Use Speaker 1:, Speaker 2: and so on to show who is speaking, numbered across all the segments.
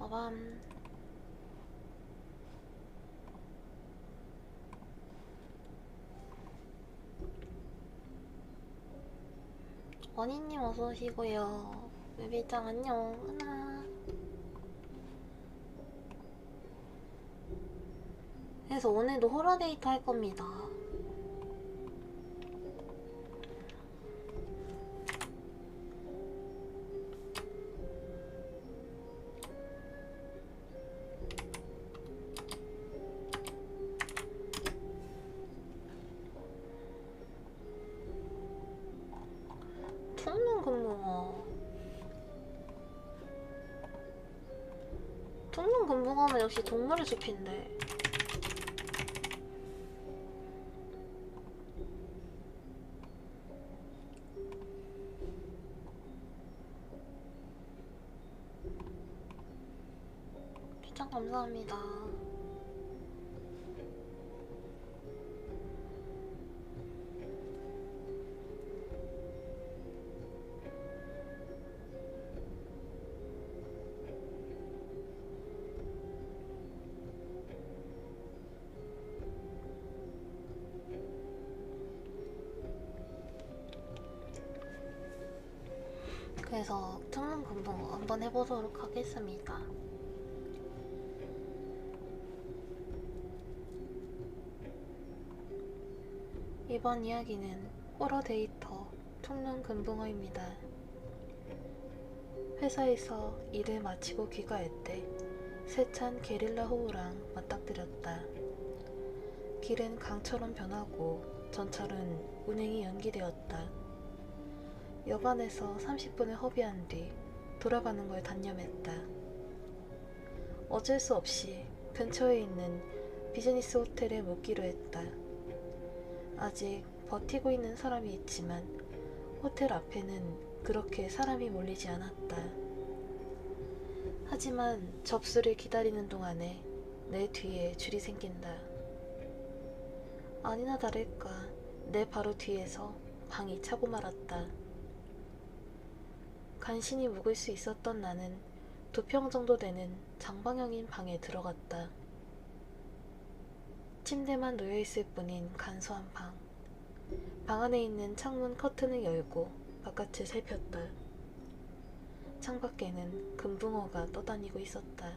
Speaker 1: 빠밤. 원희님 어서오시고요. 뮤비짱 안녕. 하나. 그래서 오늘도 호러데이트 할 겁니다. 퉁눈금붕어. 퉁눈금붕어는 역시 동물의 숲인데. 추천 감사합니다. 그래서 퉁눈금붕어 한번 해보도록 하겠습니다. 이번 이야기는 호러데이터 퉁눈금붕어입니다. 회사에서 일을 마치고 귀가할 때 세찬 게릴라 호우랑 맞닥뜨렸다. 길은 강처럼 변하고 전철은 운행이 연기되었다. 여관에서 30분을 허비한 뒤 돌아가는 걸 단념했다. 어쩔 수 없이 근처에 있는 비즈니스 호텔에 묵기로 했다. 아직 버티고 있는 사람이 있지만 호텔 앞에는 그렇게 사람이 몰리지 않았다. 하지만 접수를 기다리는 동안에 내 뒤에 줄이 생긴다. 아니나 다를까 내 바로 뒤에서 방이 차고 말았다. 간신히 묵을 수 있었던 나는 2평 정도 되는 장방형인 방에 들어갔다. 침대만 놓여있을 뿐인 간소한 방. 방 안에 있는 창문 커튼을 열고 바깥을 살폈다. 창밖에는 금붕어가 떠다니고 있었다.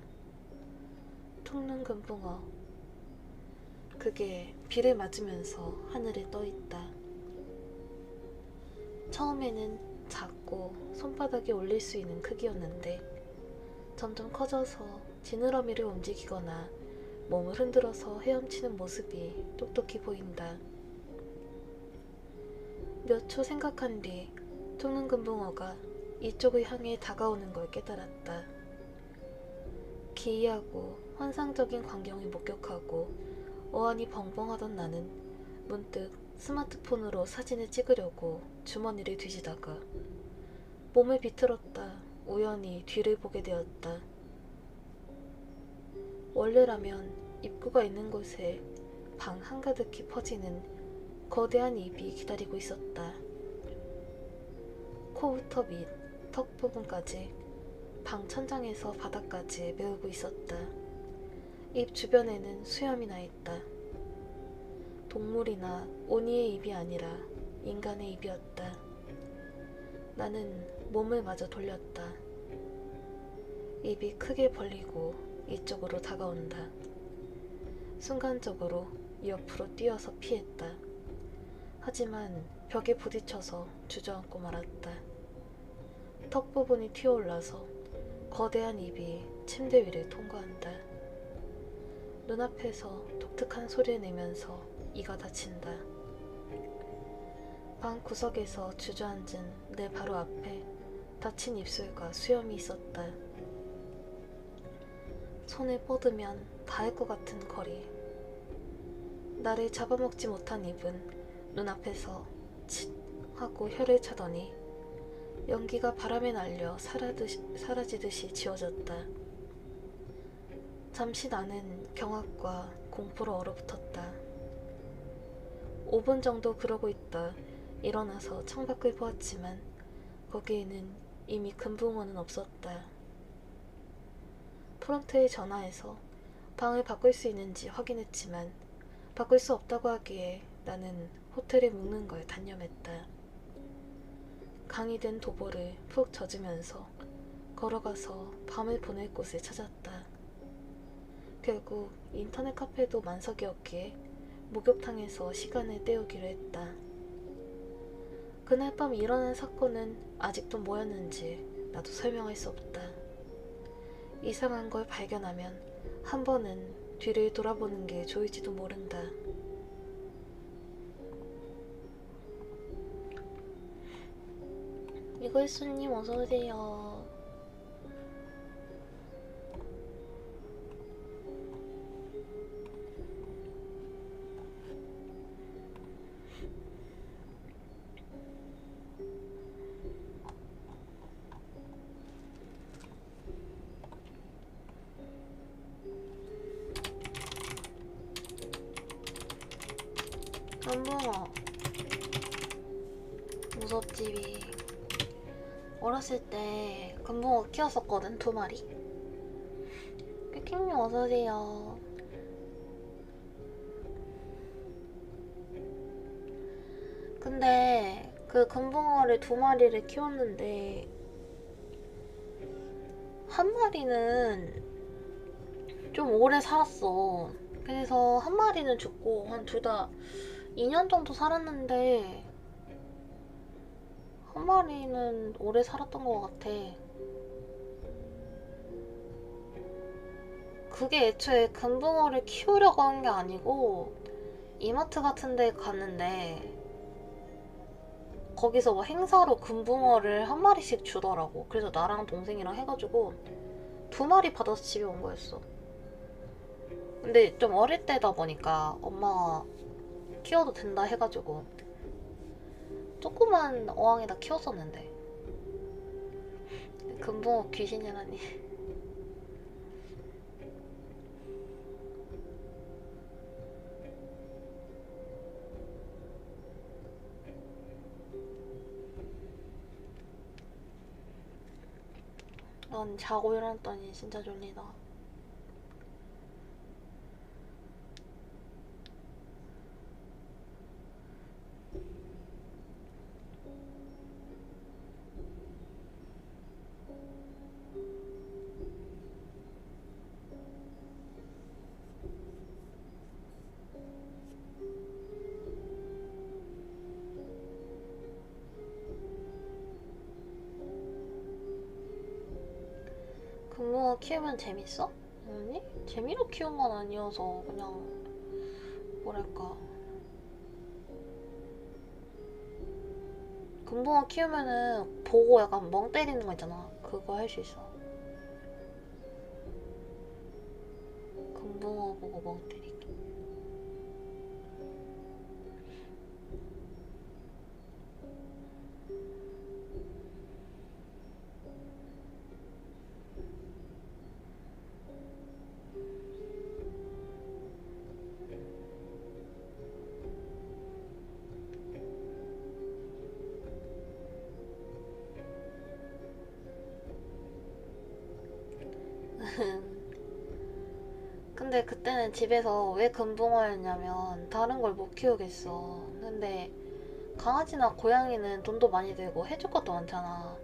Speaker 1: 퉁눈금붕어. 그게 비를 맞으면서 하늘에 떠있다. 처음에는 작고 손바닥에 올릴 수 있는 크기였는데 점점 커져서 지느러미를 움직이거나 몸을 흔들어서 헤엄치는 모습이 똑똑히 보인다. 몇 초 생각한 뒤 퉁눈금붕어가 이쪽을 향해 다가오는 걸 깨달았다. 기이하고 환상적인 광경을 목격하고 어안이 벙벙하던 나는 문득 스마트폰으로 사진을 찍으려고 주머니를 뒤지다가 몸을 비틀었다 우연히 뒤를 보게 되었다. 원래라면 입구가 있는 곳에 방 한가득히 퍼지는 거대한 입이 기다리고 있었다. 코부터 밑, 턱 부분까지 방 천장에서 바닥까지 메우고 있었다. 입 주변에는 수염이 나 있다. 동물이나 오니의 입이 아니라 인간의 입이었다. 나는 몸을 마저 돌렸다. 입이 크게 벌리고 이쪽으로 다가온다. 순간적으로 옆으로 뛰어서 피했다. 하지만 벽에 부딪혀서 주저앉고 말았다. 턱 부분이 튀어올라서 거대한 입이 침대 위를 통과한다. 눈앞에서 독특한 소리를 내면서 이가 다친다. 방 구석에서 주저앉은 내 바로 앞에 다친 입술과 수염이 있었다. 손을 뻗으면 닿을 것 같은 거리. 나를 잡아먹지 못한 입은 눈앞에서 칫 하고 혀를 차더니 연기가 바람에 날려 사라지듯이 지워졌다. 잠시 나는 경악과 공포로 얼어붙었다. 5분 정도 그러고 있다 일어나서 창밖을 보았지만 거기에는 이미 금붕어는 없었다. 프론트에 전화해서 방을 바꿀 수 있는지 확인했지만 바꿀 수 없다고 하기에 나는 호텔에 묵는 걸 단념했다. 강이 된 도보를 푹 젖으면서 걸어가서 밤을 보낼 곳을 찾았다. 결국 인터넷 카페도 만석이었기에 목욕탕에서 시간을 때우기로 했다. 그날 밤 일어난 사건은 아직도 뭐였는지 나도 설명할 수 없다. 이상한 걸 발견하면 한 번은 뒤를 돌아보는 게 좋을지도 모른다. 이글수님 어서오세요. 금붕어 무섭지비. 어렸을 때 금붕어 키웠었거든, 2마리. 삐킹님 어서오세요. 근데 그 금붕어를 2마리를 키웠는데 한 마리는 좀 오래 살았어. 그래서 한 마리는 죽고 한 둘 다 2년 정도 살았는데 한 마리는 오래 살았던 것 같아. 그게 애초에 금붕어를 키우려고 한 게 아니고 이마트 같은 데 갔는데 거기서 뭐 행사로 금붕어를 한 마리씩 주더라고. 그래서 나랑 동생이랑 해가지고 2마리 받아서 집에 온 거였어. 근데 좀 어릴 때다 보니까 엄마가 키워도 된다 해가지고 조그만 어항에다 키웠었는데. 금붕어 귀신이라니. 난 자고 일어났더니 진짜 졸리다. 금붕어 키우면 재밌어? 아니? 재미로 키운 건 아니어서 그냥 뭐랄까, 금붕어 키우면은 보고 약간 멍 때리는 거 있잖아. 그거 할 수 있어. 금붕어 보고 멍 때리기. 근데 그때는 집에서 왜 금붕어였냐면 다른 걸 못 키우겠어. 근데 강아지나 고양이는 돈도 많이 들고 해줄 것도 많잖아.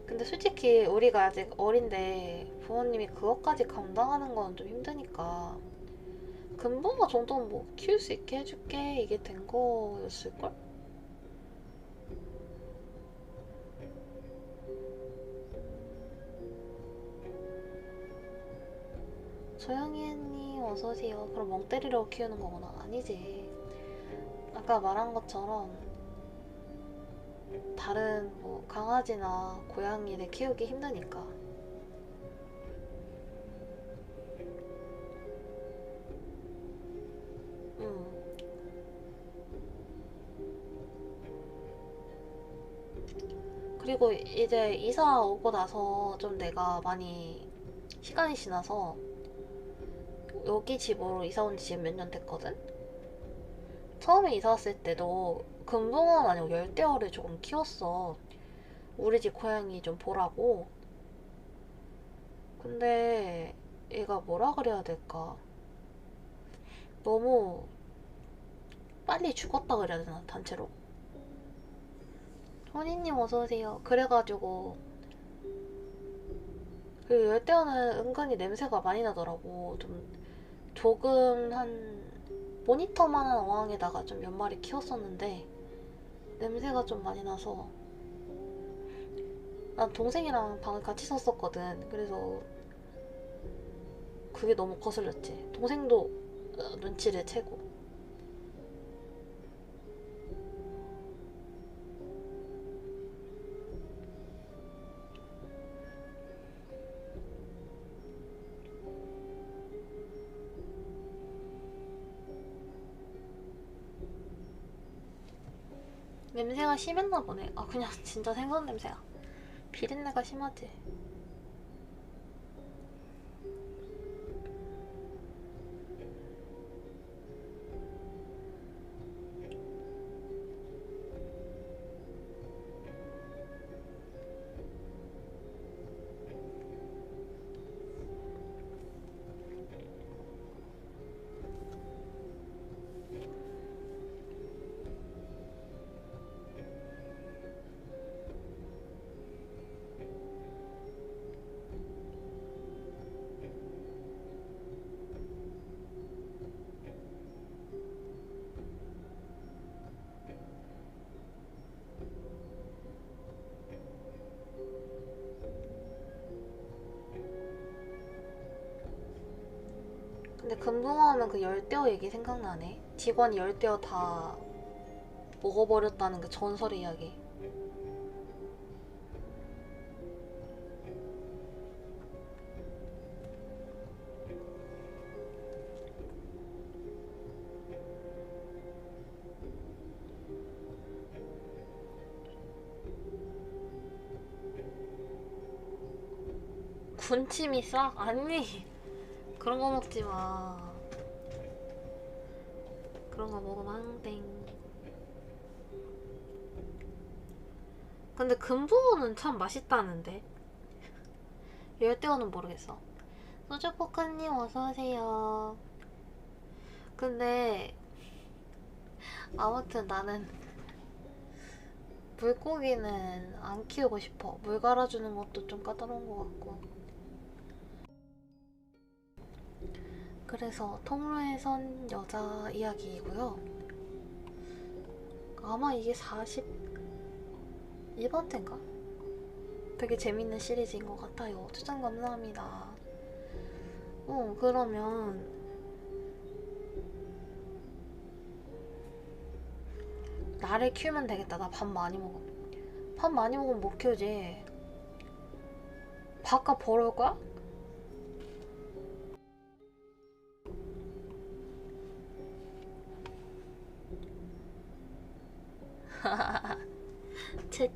Speaker 1: 근데 솔직히 우리가 아직 어린데 부모님이 그것까지 감당하는 건 좀 힘드니까 금붕어 정도는 뭐 키울 수 있게 해줄게 이게 된 거였을걸? 조영희님 어서오세요. 그럼 멍 때리려고 키우는 거구나. 아니지. 아까 말한 것처럼 다른 뭐 강아지나 고양이를 키우기 힘드니까. 그리고 이제 이사 오고 나서 좀 내가 많이 시간이 지나서 여기 집으로 이사 온 지 지금 몇 년 됐거든? 처음에 이사 왔을 때도 금붕어는 아니고 열대어를 조금 키웠어. 우리 집 고양이 좀 보라고. 근데 얘가 뭐라 그래야 될까? 너무 빨리 죽었다 그래야 되나, 단체로? honey님 어서오세요. 그래가지고 그 열대어는 은근히 냄새가 많이 나더라고. 좀 조금 한 모니터만한 어항에다가 좀 몇 마리 키웠었는데 냄새가 좀 많이 나서 난 동생이랑 방을 같이 썼었거든. 그래서 그게 너무 거슬렸지. 동생도 눈치를 채고. 냄새가 심했나 보네. 아, 그냥 진짜 생선 냄새야. 비린내가 심하지. 근데 금붕어 하면 그 열대어 얘기 생각나네. 직원이 열대어 다 먹어버렸다는 그 전설의 이야기. 군침이 싹? 아니, 그런 거 먹지 마. 그런 거 먹으면 항땡. 근데 금붕어는 참 맛있다는데. 열대어는 모르겠어. 소주포카님 어서오세요. 근데 아무튼 나는 물고기는 안 키우고 싶어. 물 갈아주는 것도 좀 까다로운 것 같고. 그래서 통로에 선 여자 이야기이고요. 아마 이게 42번째인가? 되게 재밌는 시리즈인 것 같아요. 추천 감사합니다. 그러면 나를 키우면 되겠다. 나 밥 많이 먹어. 밥 많이 먹으면 못 키우지. 밥값 벌어올 거야? 쳇,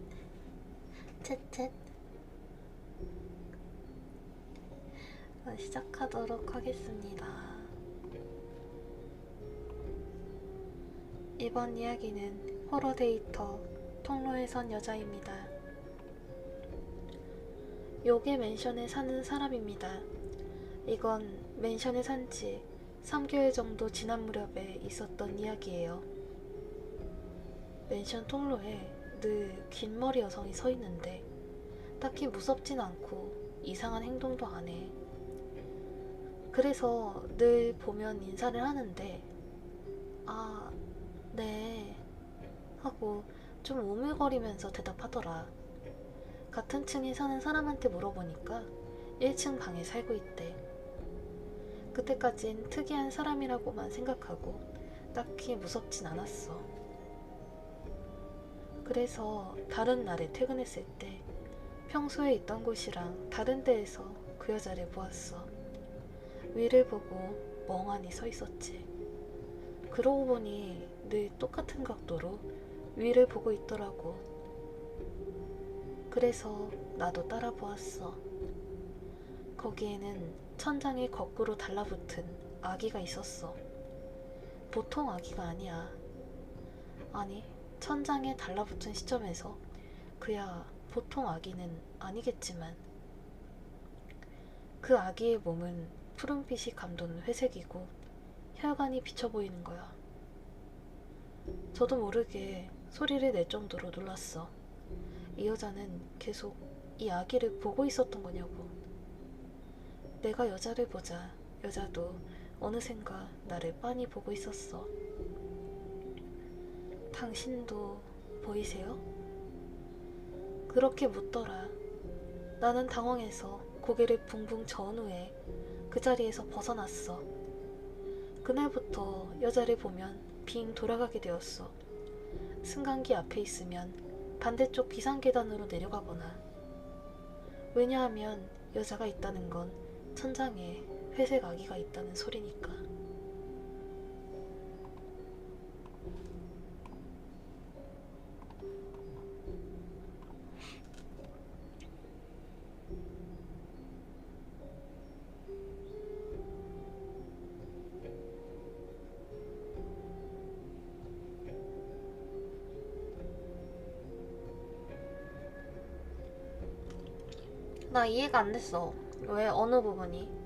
Speaker 1: 쳇, 쳇. 시작하도록 하겠습니다. 이번 이야기는 호러 데이터 통로에 선 여자입니다. 요괴 맨션에 사는 사람입니다. 이건 맨션에 산 지 3개월 정도 지난 무렵에 있었던 이야기예요. 맨션 통로에 늘 긴 머리 여성이 서 있는데 딱히 무섭진 않고 이상한 행동도 안 해. 그래서 늘 보면 인사를 하는데 아, 네 하고 좀 우물거리면서 대답하더라. 같은 층에 사는 사람한테 물어보니까 1층 방에 살고 있대. 그때까진 특이한 사람이라고만 생각하고 딱히 무섭진 않았어. 그래서 다른 날에 퇴근했을 때 평소에 있던 곳이랑 다른 데에서 그 여자를 보았어. 위를 보고 멍하니 서 있었지. 그러고 보니 늘 똑같은 각도로 위를 보고 있더라고. 그래서 나도 따라 보았어. 거기에는 천장에 거꾸로 달라붙은 아기가 있었어. 보통 아기가 아니야. 아니, 천장에 달라붙은 시점에서 그야 보통 아기는 아니겠지만 그 아기의 몸은 푸른빛이 감도는 회색이고 혈관이 비쳐 보이는 거야. 저도 모르게 소리를 낼 정도로 놀랐어. 이 여자는 계속 이 아기를 보고 있었던 거냐고. 내가 여자를 보자 여자도 어느샌가 나를 빤히 보고 있었어. 당신도 보이세요? 그렇게 묻더라. 나는 당황해서 고개를 붕붕 저은 후에 그 자리에서 벗어났어. 그날부터 여자를 보면 빙 돌아가게 되었어. 승강기 앞에 있으면 반대쪽 비상계단으로 내려가거나. 왜냐하면 여자가 있다는 건 천장에 회색 아기가 있다는 소리니까. 나 이해가 안 됐어. 왜 어느 부분이?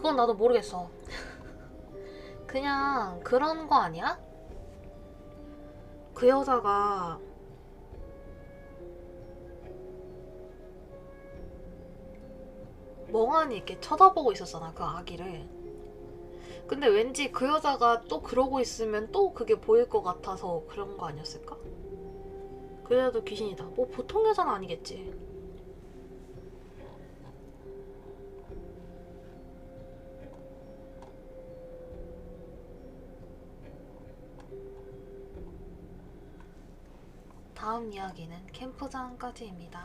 Speaker 1: 그건 나도 모르겠어. 그냥 그런 거 아니야? 그 여자가 멍하니 이렇게 쳐다보고 있었잖아, 그 아기를. 근데 왠지 그 여자가 또 그러고 있으면 또 그게 보일 것 같아서 그런 거 아니었을까? 그 여자도 귀신이다. 뭐 보통 여자는 아니겠지. 다음 이야기는 캠프장까지입니다.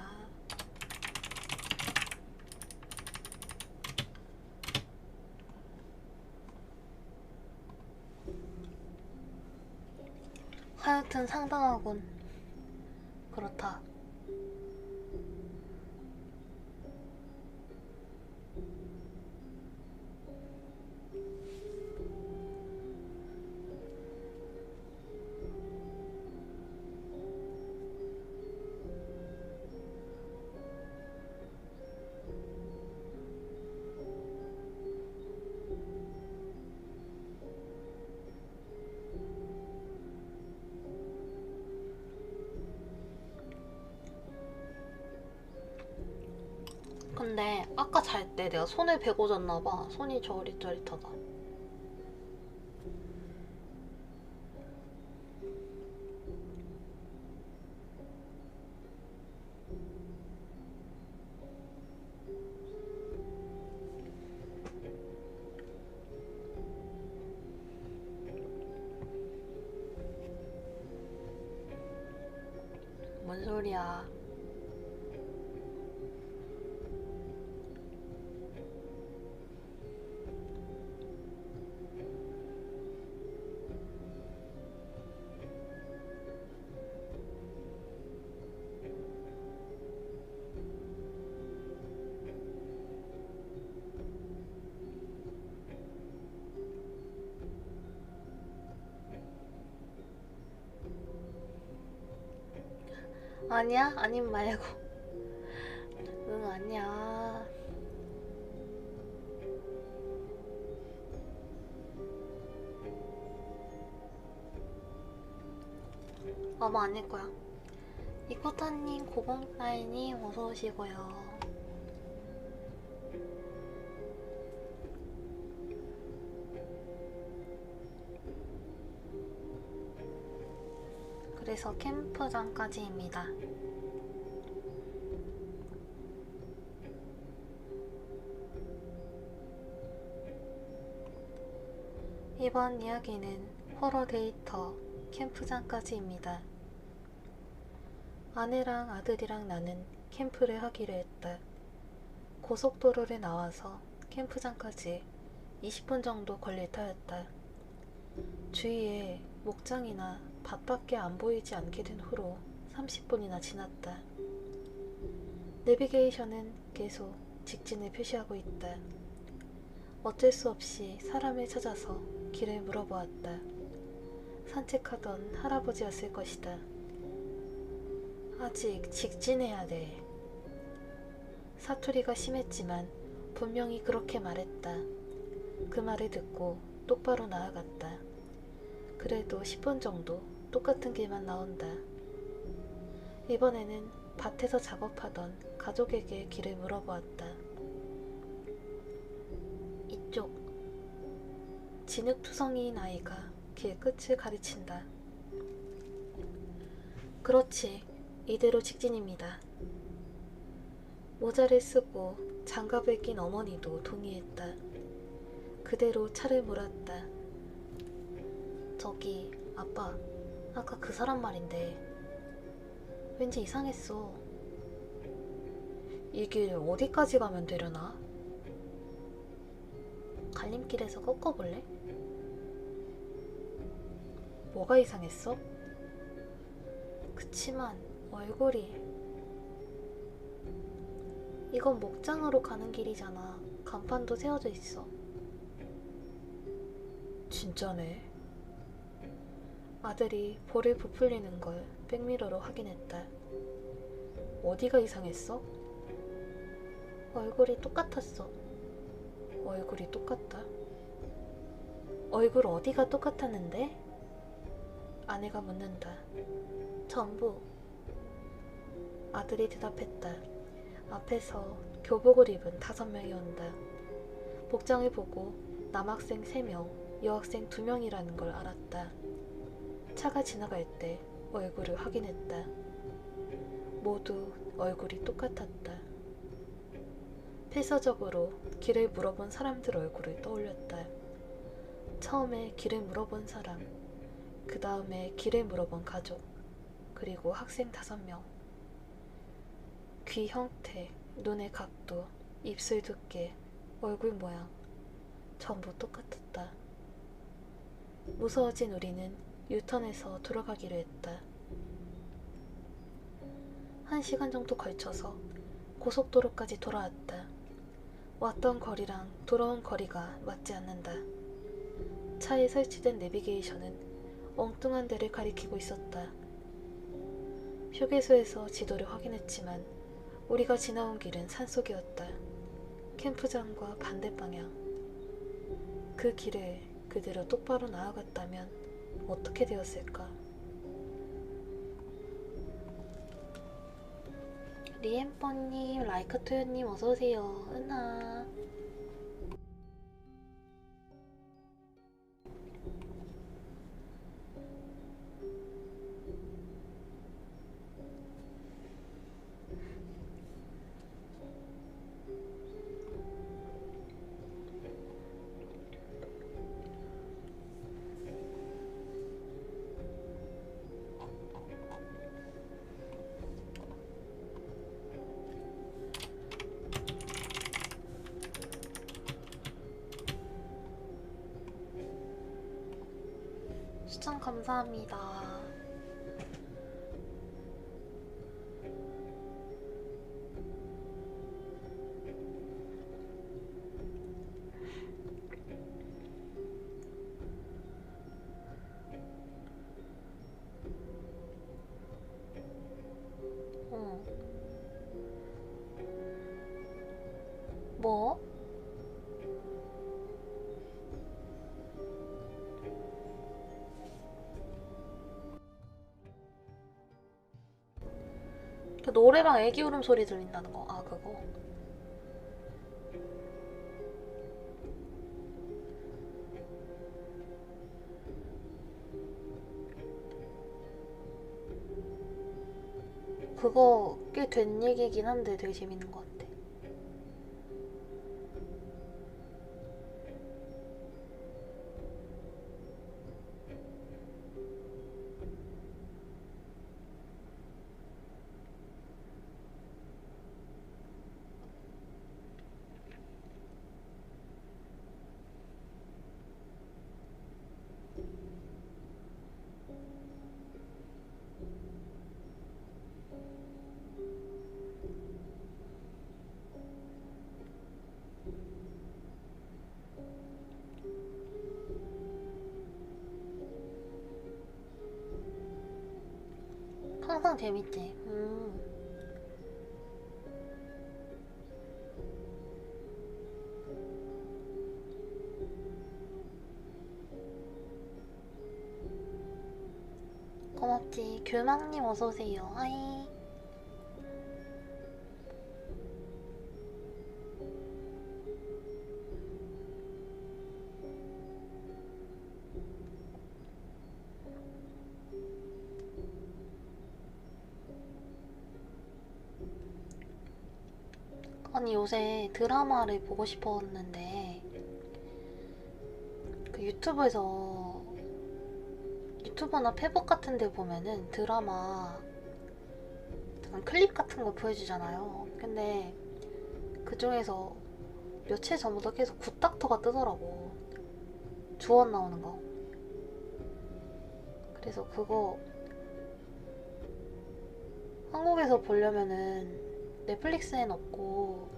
Speaker 1: 하여튼 상당하군. 그렇다. 근데 아까 잘 때 내가 손을 베고 잤나봐. 손이 저릿저릿하다. 뭔 소리야. 아니야? 아님 말고. 응, 아니야. 아마 아닐 거야. 이코타님, 고봉나이님 어서 오시고요. 그래서 캠프장까지입니다. 이번 이야기는 호러 데이터 캠프장까지입니다. 아내랑 아들이랑 나는 캠프를 하기로 했다. 고속도로를 나와서 캠프장까지 20분 정도 걸릴 터였다. 주위에 목장이나 밭밖에 안 보이지 않게 된 후로 30분이나 지났다. 내비게이션은 계속 직진을 표시하고 있다. 어쩔 수 없이 사람을 찾아서 길을 물어보았다. 산책하던 할아버지였을 것이다. 아직 직진해야 돼. 사투리가 심했지만 분명히 그렇게 말했다. 그 말을 듣고 똑바로 나아갔다. 그래도 10분 정도 똑같은 길만 나온다. 이번에는 밭에서 작업하던 가족에게 길을 물어보았다. 이쪽. 진흙투성이인 아이가 길 끝을 가르친다. 그렇지, 이대로 직진입니다. 모자를 쓰고 장갑을 낀 어머니도 동의했다. 그대로 차를 몰았다. 저기, 아빠, 아까 그 사람 말인데 왠지 이상했어. 이 길 어디까지 가면 되려나? 갈림길에서 꺾어볼래? 뭐가 이상했어? 그치만 얼굴이... 이건 목장으로 가는 길이잖아. 간판도 세워져 있어. 진짜네. 아들이 볼을 부풀리는 걸 백미러로 확인했다. 어디가 이상했어? 얼굴이 똑같았어. 얼굴이 똑같다? 얼굴 어디가 똑같았는데? 아내가 묻는다. 전부. 아들이 대답했다. 앞에서 교복을 입은 5명이 온다. 복장을 보고 남학생 3명, 여학생 2명이라는 걸 알았다. 차가 지나갈 때 얼굴을 확인했다. 모두 얼굴이 똑같았다. 필사적으로 길을 물어본 사람들 얼굴을 떠올렸다. 처음에 길을 물어본 사람, 그 다음에 길을 물어본 가족, 그리고 학생 5명. 귀 형태, 눈의 각도, 입술 두께, 얼굴 모양 전부 똑같았다. 무서워진 우리는 유턴해서 돌아가기로 했다. 1시간 정도 걸쳐서 고속도로까지 돌아왔다. 왔던 거리랑 돌아온 거리가 맞지 않는다. 차에 설치된 내비게이션은 엉뚱한 데를 가리키고 있었다. 휴게소에서 지도를 확인했지만 우리가 지나온 길은 산속이었다. 캠프장과 반대 방향. 그 길을 그대로 똑바로 나아갔다면 어떻게 되었을까? 리엠버님, 라이크토요님 어서오세요. 은하. 추천 감사합니다. 뭐? 그 노래방 애기 울음소리 들린다는 거. 아, 그거. 그거 꽤 된 얘기긴 한데 되게 재밌는 것 같아. 항상 재밌지. 고맙지. 교망님 어서오세요. 하이. 아니 요새 드라마를 보고 싶었는데 그 유튜버나 페북 같은 데 보면은 드라마 약간 클립 같은 거 보여주잖아요. 근데 그 중에서 며칠 전부터 계속 굿닥터가 뜨더라고. 주원 나오는 거. 그래서 그거 한국에서 보려면은 넷플릭스엔 없고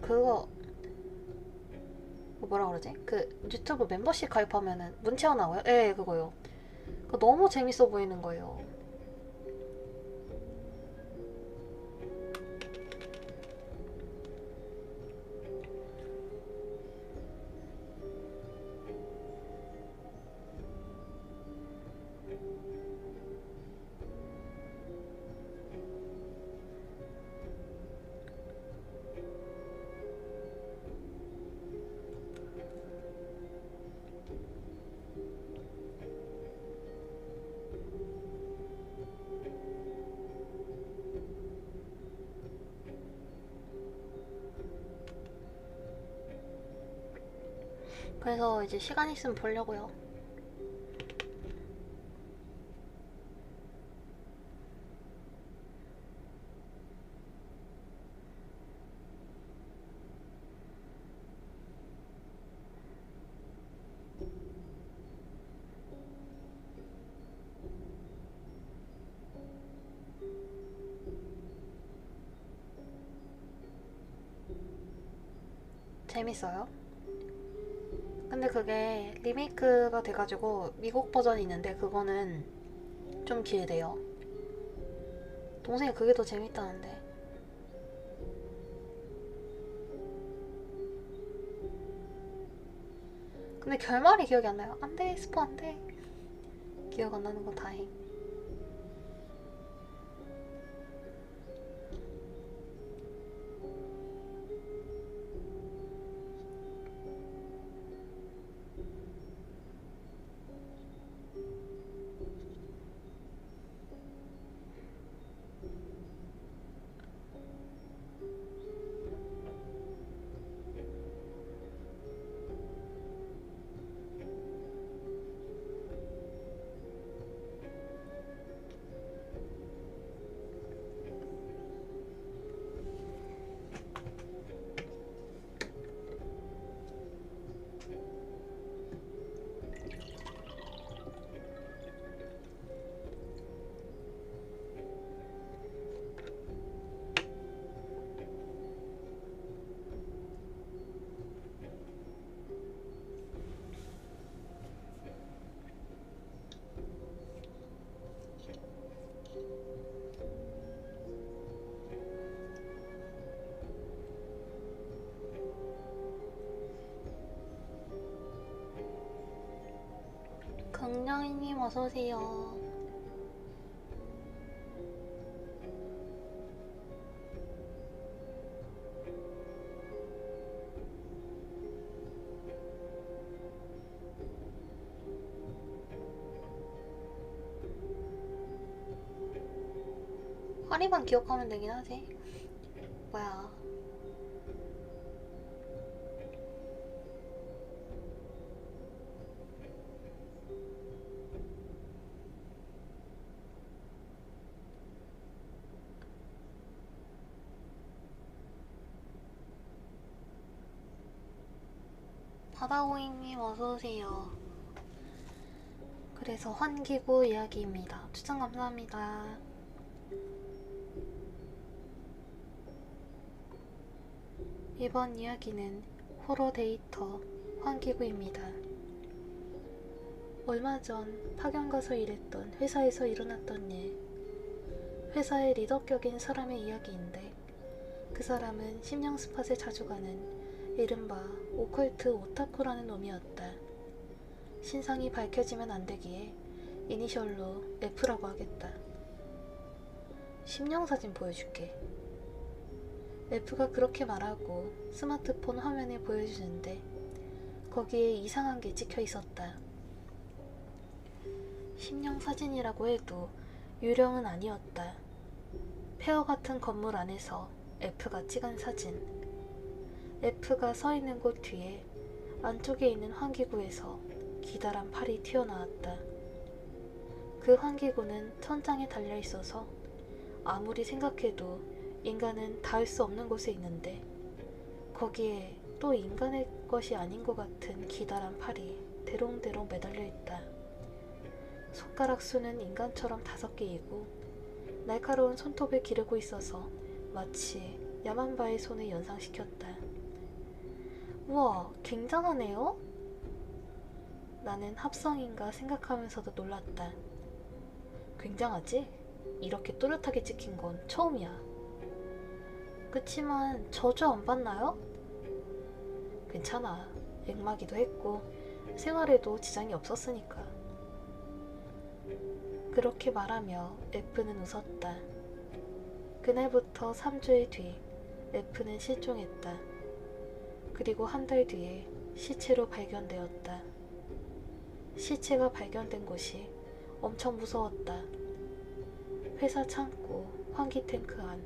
Speaker 1: 그거 뭐라 그러지? 그 유튜브 멤버십 가입하면은 문채원 나와요? 예, 그거요. 그거 너무 재밌어 보이는 거예요. 그래서 이제 시간 있으면 보려고요. 재밌어요? 근데 그게 리메이크가 돼가지고 미국 버전이 있는데 그거는 좀 길대요. 동생이 그게 더 재밌다는데. 근데 결말이 기억이 안 나요. 안 돼, 스포 안 돼. 기억 안 나는 거 다행. 강량이님 어서오세요. 파리만 기억하면 되긴 하지. 뭐야. 바다고잉님 어서오세요. 그래서 환기구 이야기입니다. 추천 감사합니다. 이번 이야기는 호러 데이터 환기구입니다. 얼마 전 파견 가서 일했던 회사에서 일어났던 일. 회사의 리더격인 사람의 이야기인데 그 사람은 심령 스팟에 자주 가는 이른바 오컬트 오타쿠라는 놈이었다. 신상이 밝혀지면 안 되기에 이니셜로 F라고 하겠다. 심령 사진 보여줄게. F가 그렇게 말하고 스마트폰 화면에 보여주는데 거기에 이상한 게 찍혀 있었다. 심령 사진이라고 해도 유령은 아니었다. 폐허 같은 건물 안에서 F가 찍은 사진. F가 서 있는 곳 뒤에 안쪽에 있는 환기구에서 기다란 팔이 튀어나왔다. 그 환기구는 천장에 달려 있어서 아무리 생각해도 인간은 닿을 수 없는 곳에 있는데 거기에 또 인간의 것이 아닌 것 같은 기다란 팔이 대롱대롱 매달려 있다. 손가락 수는 인간처럼 5개이고 날카로운 손톱을 기르고 있어서 마치 야만바의 손을 연상시켰다. 우와, 굉장하네요? 나는 합성인가 생각하면서도 놀랐다. 굉장하지? 이렇게 또렷하게 찍힌 건 처음이야. 그치만 저주 안 받나요? 괜찮아. 액마기도 했고 생활에도 지장이 없었으니까. 그렇게 말하며 F는 웃었다. 그날부터 3주일 뒤 F는 실종했다. 그리고 한 달 뒤에 시체로 발견되었다. 시체가 발견된 곳이 엄청 무서웠다. 회사 창고, 환기 탱크 안.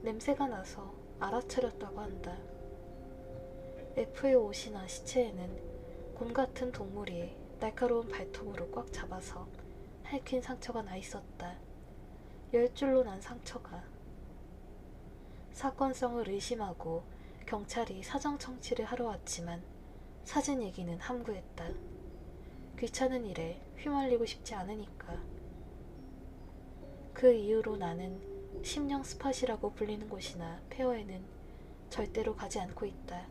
Speaker 1: 냄새가 나서 알아차렸다고 한다. F의 옷이나 시체에는 곰 같은 동물이 날카로운 발톱으로 꽉 잡아서 핥힌 상처가 나 있었다. 10줄로 난 상처가. 사건성을 의심하고 경찰이 사정 청취를 하러 왔지만 사진 얘기는 함구했다. 귀찮은 일에 휘말리고 싶지 않으니까. 그 이후로 나는 심령 스팟이라고 불리는 곳이나 폐허에는 절대로 가지 않고 있다.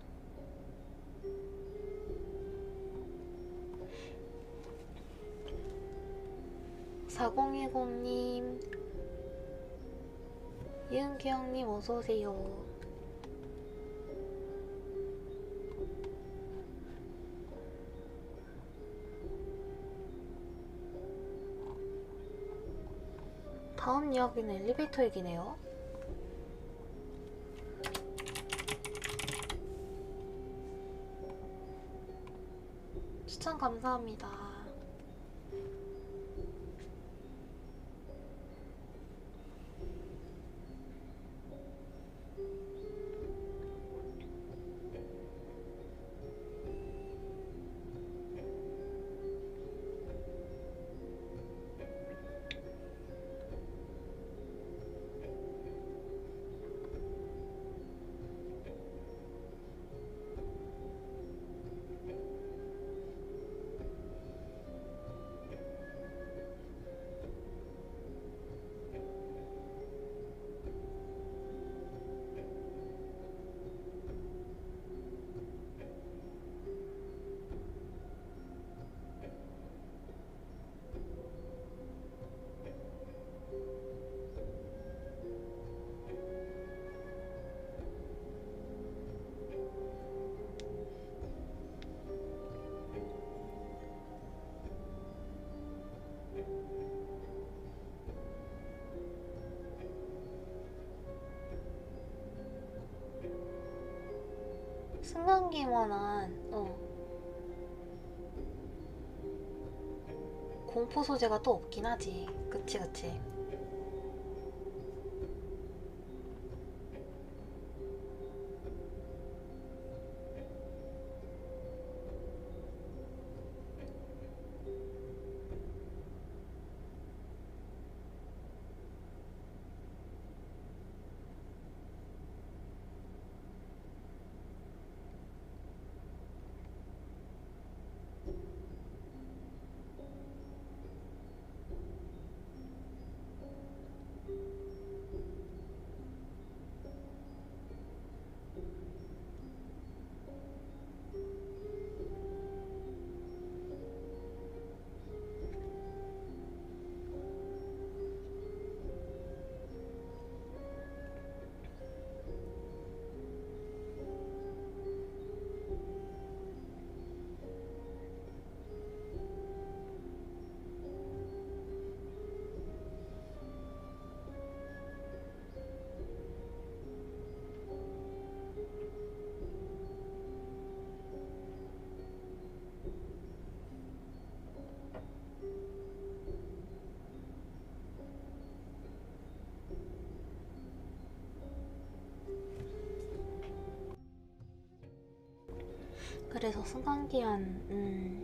Speaker 1: 4010님, 이은기영님 어서오세요. 다음 이야기는 엘리베이터 얘기네요. 추천 감사합니다. 승강기만한 공포 소재가 또 없긴 하지. 그치 그치. 그래서 승강기한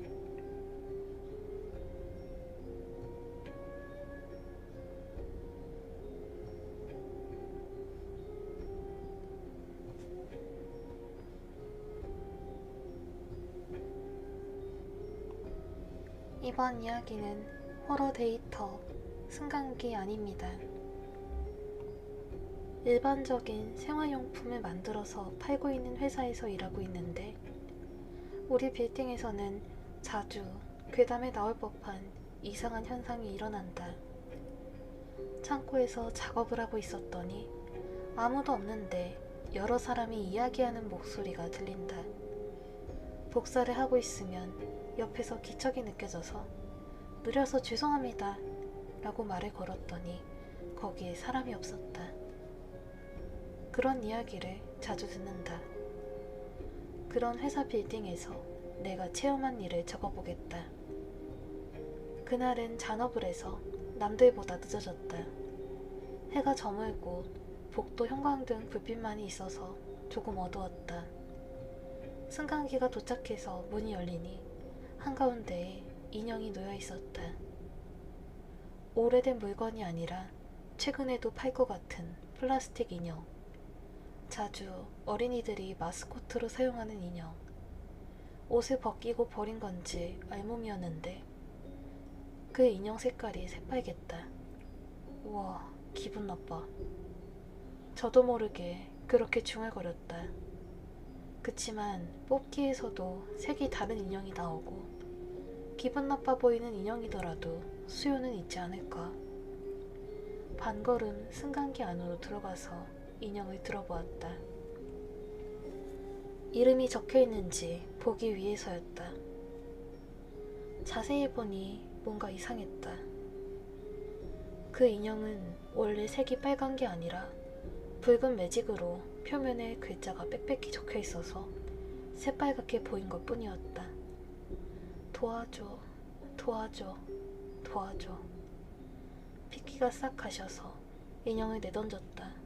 Speaker 1: 이번 이야기는 호러 데이터 승강기 아닙니다. 일반적인 생활용품을 만들어서 팔고 있는 회사에서 일하고 있는데 우리 빌딩에서는 자주 괴담에 나올 법한 이상한 현상이 일어난다. 창고에서 작업을 하고 있었더니 아무도 없는데 여러 사람이 이야기하는 목소리가 들린다. 복사를 하고 있으면 옆에서 기척이 느껴져서 느려서 죄송합니다 라고 말을 걸었더니 거기에 사람이 없었다. 그런 이야기를 자주 듣는다. 그런 회사 빌딩에서 내가 체험한 일을 적어보겠다. 그날은 잔업을 해서 남들보다 늦어졌다. 해가 저물고 복도 형광등 불빛만이 있어서 조금 어두웠다. 승강기가 도착해서 문이 열리니 한가운데에 인형이 놓여 있었다. 오래된 물건이 아니라 최근에도 팔 것 같은 플라스틱 인형. 자주 어린이들이 마스코트로 사용하는 인형. 옷을 벗기고 버린 건지 알몸이었는데 그 인형 색깔이 새빨갰다. 우와, 기분 나빠. 저도 모르게 그렇게 중얼거렸다. 그치만 뽑기에서도 색이 다른 인형이 나오고 기분 나빠 보이는 인형이더라도 수요는 있지 않을까. 반걸음 승강기 안으로 들어가서 인형을 들어보았다. 이름이 적혀있는지 보기 위해서였다. 자세히 보니 뭔가 이상했다. 그 인형은 원래 색이 빨간 게 아니라 붉은 매직으로 표면에 글자가 빽빽히 적혀 있어서 새빨갛게 보인 것 뿐이었다. 도와줘, 도와줘, 도와줘. 피키가 싹 가셔서 인형을 내던졌다.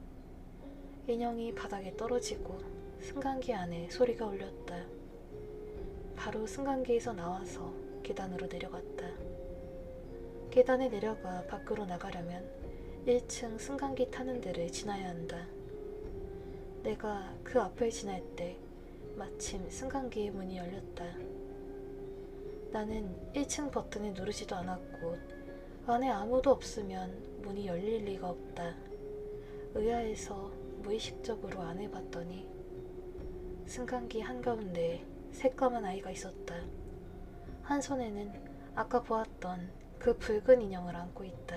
Speaker 1: 인형이 바닥에 떨어지고 승강기 안에 소리가 울렸다. 바로 승강기에서 나와서 계단으로 내려갔다. 계단에 내려가 밖으로 나가려면 1층 승강기 타는 데를 지나야 한다. 내가 그 앞을 지날 때 마침 승강기의 문이 열렸다. 나는 1층 버튼을 누르지도 않았고 안에 아무도 없으면 문이 열릴 리가 없다. 의아해서 무의식적으로 안을 봤더니 승강기 한가운데에 새까만 아이가 있었다. 한 손에는 아까 보았던 그 붉은 인형을 안고 있다.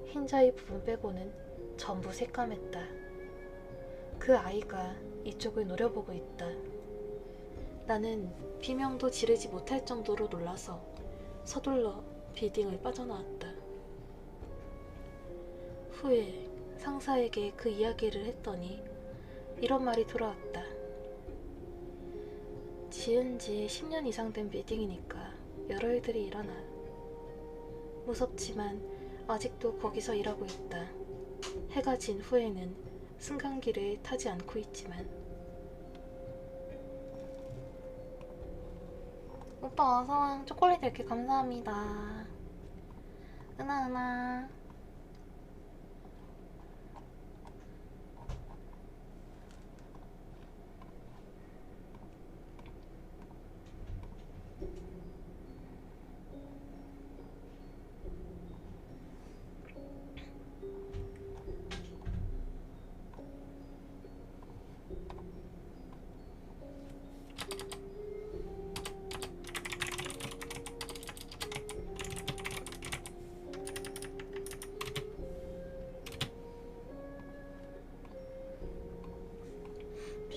Speaker 1: 흰자의 부분 빼고는 전부 새까맸다. 그 아이가 이쪽을 노려보고 있다. 나는 비명도 지르지 못할 정도로 놀라서 서둘러 빌딩을 빠져나왔다. 후에 상사에게 그 이야기를 했더니 이런 말이 돌아왔다. 지은 지 10년 이상 된 빌딩이니까 여러 일들이 일어나. 무섭지만 아직도 거기서 일하고 있다. 해가 진 후에는 승강기를 타지 않고 있지만. 오빠 어서와. 초콜릿 이렇게 감사합니다. 은하.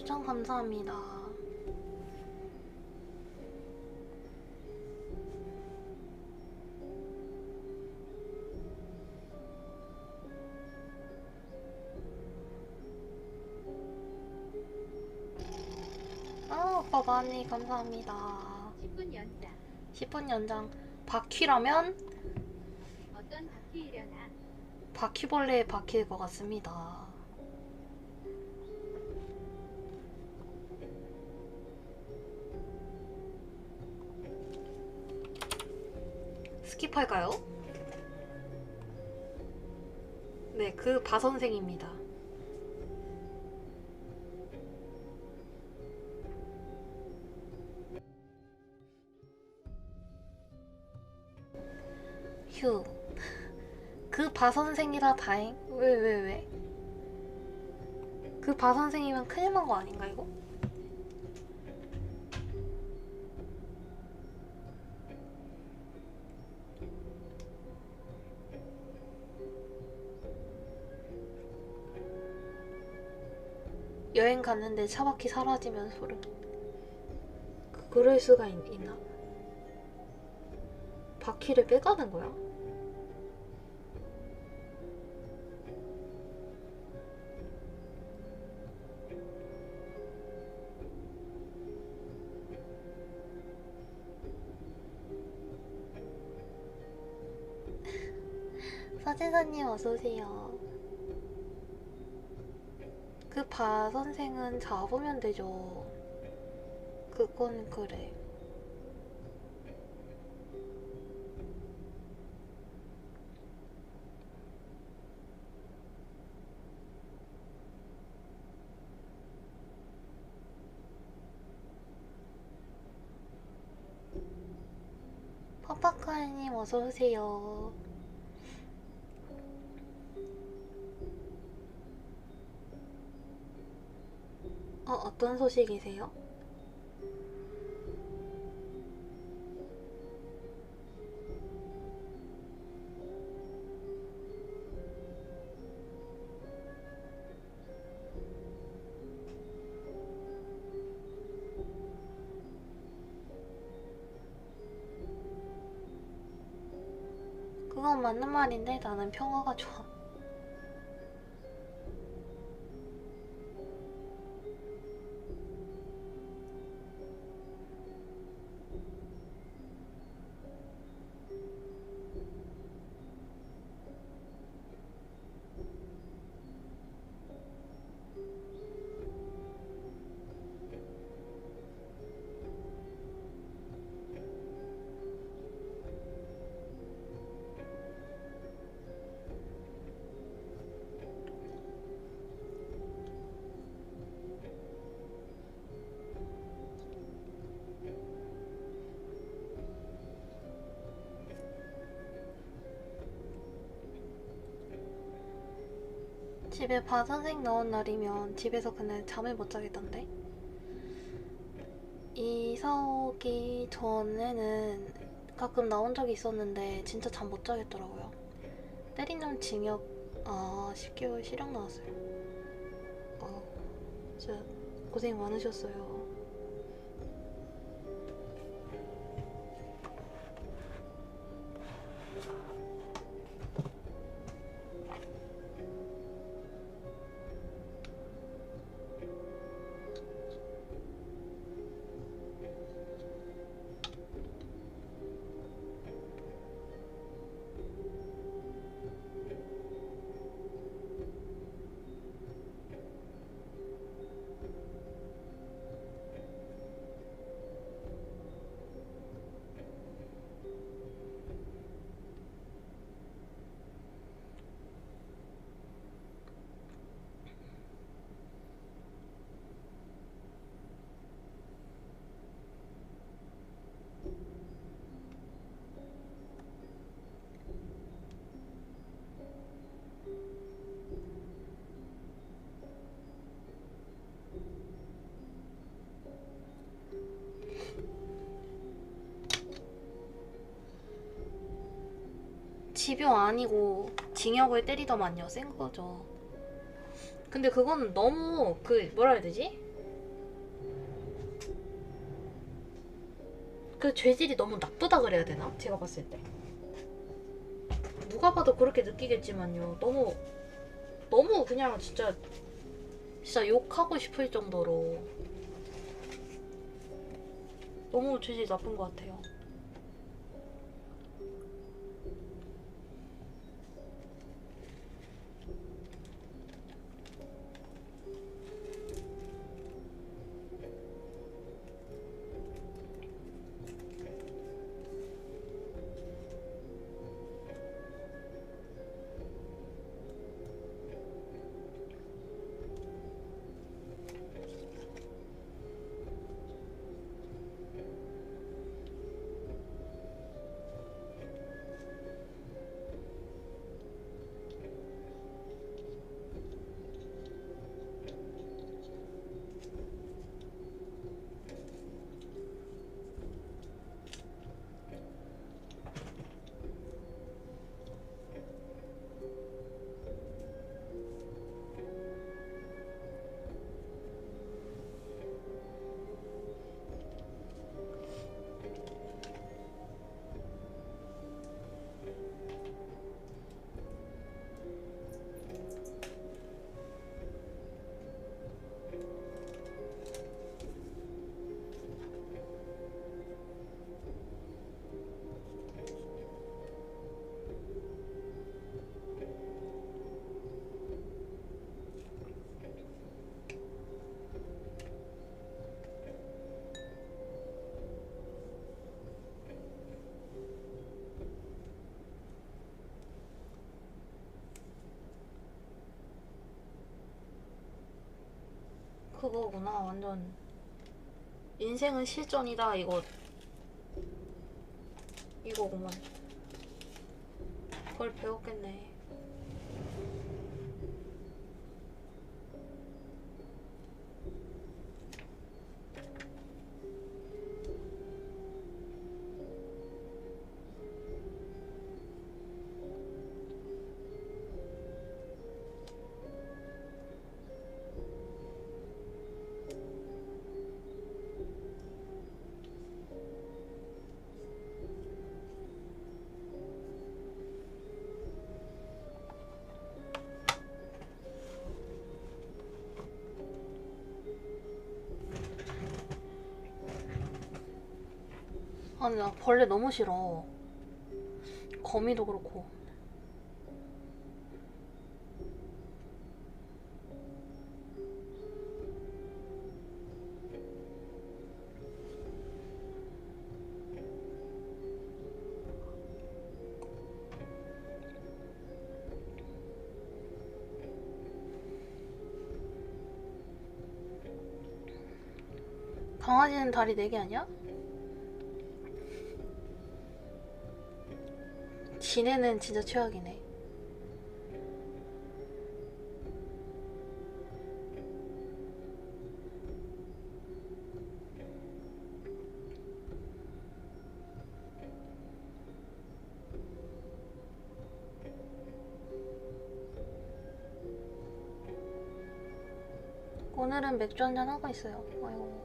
Speaker 1: 추천 감사합니다. 오빠 많이 감사합니다.
Speaker 2: 10분 연장.
Speaker 1: 10분 연장. 바퀴라면?
Speaker 2: 어떤 바퀴이려나?
Speaker 1: 바퀴벌레의 바퀴일 것 같습니다. 스킵할까요? 네, 그 바 선생입니다. 휴. 그 바 선생이라 다행. 왜? 그 바 선생이면 큰일 난 거 아닌가 이거? 여행 갔는데 차바퀴 사라지면 소름. 그럴 수가 있나? 바퀴를 빼가는 거야? 사진사님 어서오세요. 그 바 선생은 잡으면 되죠. 그건 그래. 파파카이님 어서오세요. 어떤 소식이세요? 그건 맞는 말인데 나는 평화가 좋아. 집에 바 선생 나온 날이면 집에서 그날 잠을 못 자겠던데? 이사 오기 전에는 가끔 나온 적이 있었는데 진짜 잠 못 자겠더라고요. 때리는 징역 10개월 실형 나왔어요. 진짜 고생 많으셨어요. 집용 아니고 징역을 때리더만요. 센 거죠. 근데 그건 너무 뭐라 해야 되지? 그 죄질이 너무 나쁘다 그래야 되나? 제가 봤을 때 누가 봐도 그렇게 느끼겠지만요. 너무 그냥 진짜 욕하고 싶을 정도로 너무 죄질이 나쁜 것 같아요. 그거구나. 완전 인생은 실전이다. 이거구만. 그걸 배웠겠네. 아니, 나 벌레 너무 싫어. 거미도 그렇고. 강아지는 다리 4개 아니야? 지네는 진짜 최악이네. 오늘은 맥주 한잔 하고 있어요. 아이고.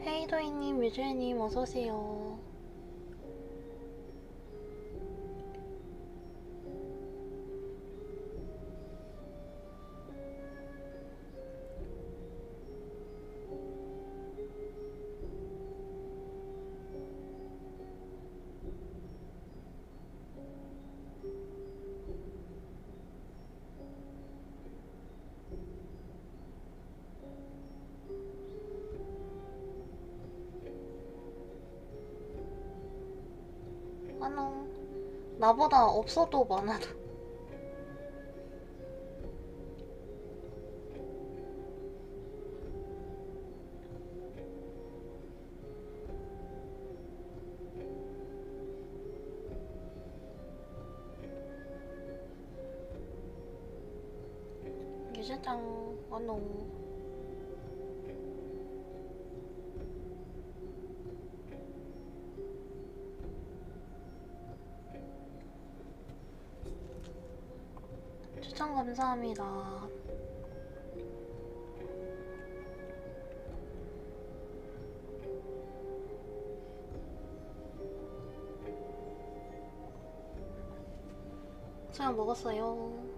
Speaker 1: 헤이도이님, 뮤즈이님 어서오세요. 안녕. 나보다 없어도 많아도. 유재장, 안녕. 추천 감사합니다. 수영 먹었어요.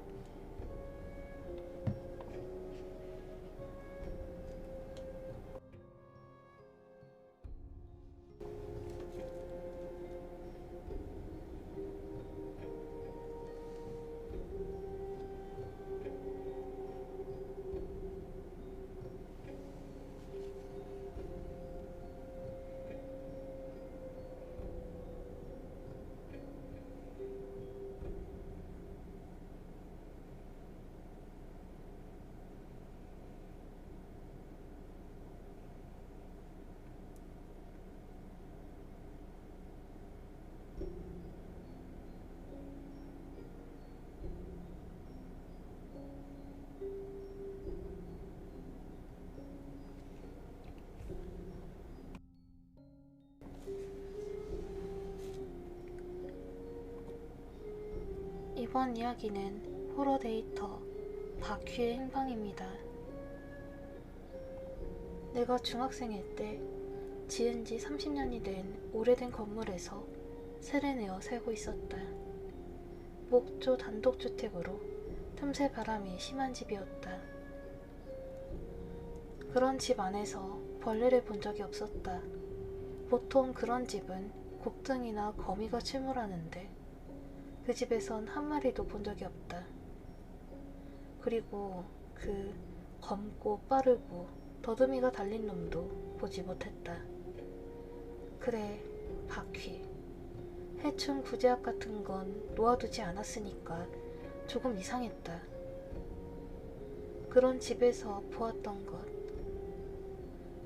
Speaker 1: 이번 이야기는 호러 데이터 바퀴의 행방입니다. 내가 중학생일 때 지은 지 30년이 된 오래된 건물에서 세를 내어 살고 있었다. 목조 단독주택으로 틈새 바람이 심한 집이었다. 그런 집 안에서 벌레를 본 적이 없었다. 보통 그런 집은 곱등이나 거미가 출몰하는데 그 집에선 한 마리도 본 적이 없다. 그리고 그 검고 빠르고 더듬이가 달린 놈도 보지 못했다. 그래, 바퀴. 해충 구제약 같은 건 놓아두지 않았으니까 조금 이상했다. 그런 집에서 보았던 것.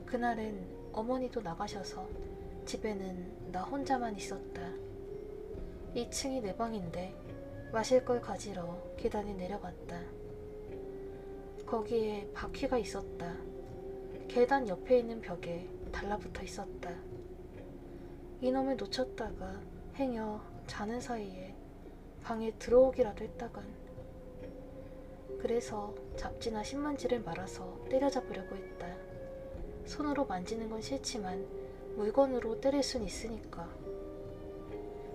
Speaker 1: 그날은 어머니도 나가셔서 집에는 나 혼자만 있었다. 2층이 내 방인데 마실 걸 가지러 계단에 내려갔다. 거기에 바퀴가 있었다. 계단 옆에 있는 벽에 달라붙어 있었다. 이놈을 놓쳤다가 행여 자는 사이에 방에 들어오기라도 했다간. 그래서 잡지나 신문지를 말아서 때려잡으려고 했다. 손으로 만지는 건 싫지만 물건으로 때릴 순 있으니까.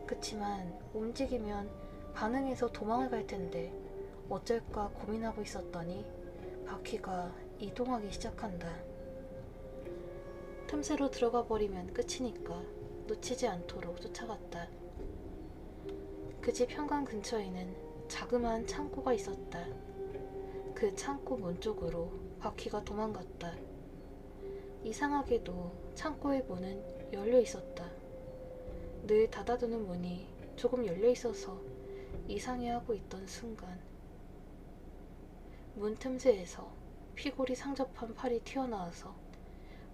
Speaker 1: 그치만 움직이면 반응해서 도망을 갈 텐데 어쩔까 고민하고 있었더니 바퀴가 이동하기 시작한다. 틈새로 들어가 버리면 끝이니까 놓치지 않도록 쫓아갔다. 그 집 현관 근처에는 자그마한 창고가 있었다. 그 창고 문 쪽으로 바퀴가 도망갔다. 이상하게도 창고의 문은 열려 있었다. 늘 닫아두는 문이 조금 열려 있어서 이상해하고 있던 순간 문 틈새에서 피골이 상접한 팔이 튀어나와서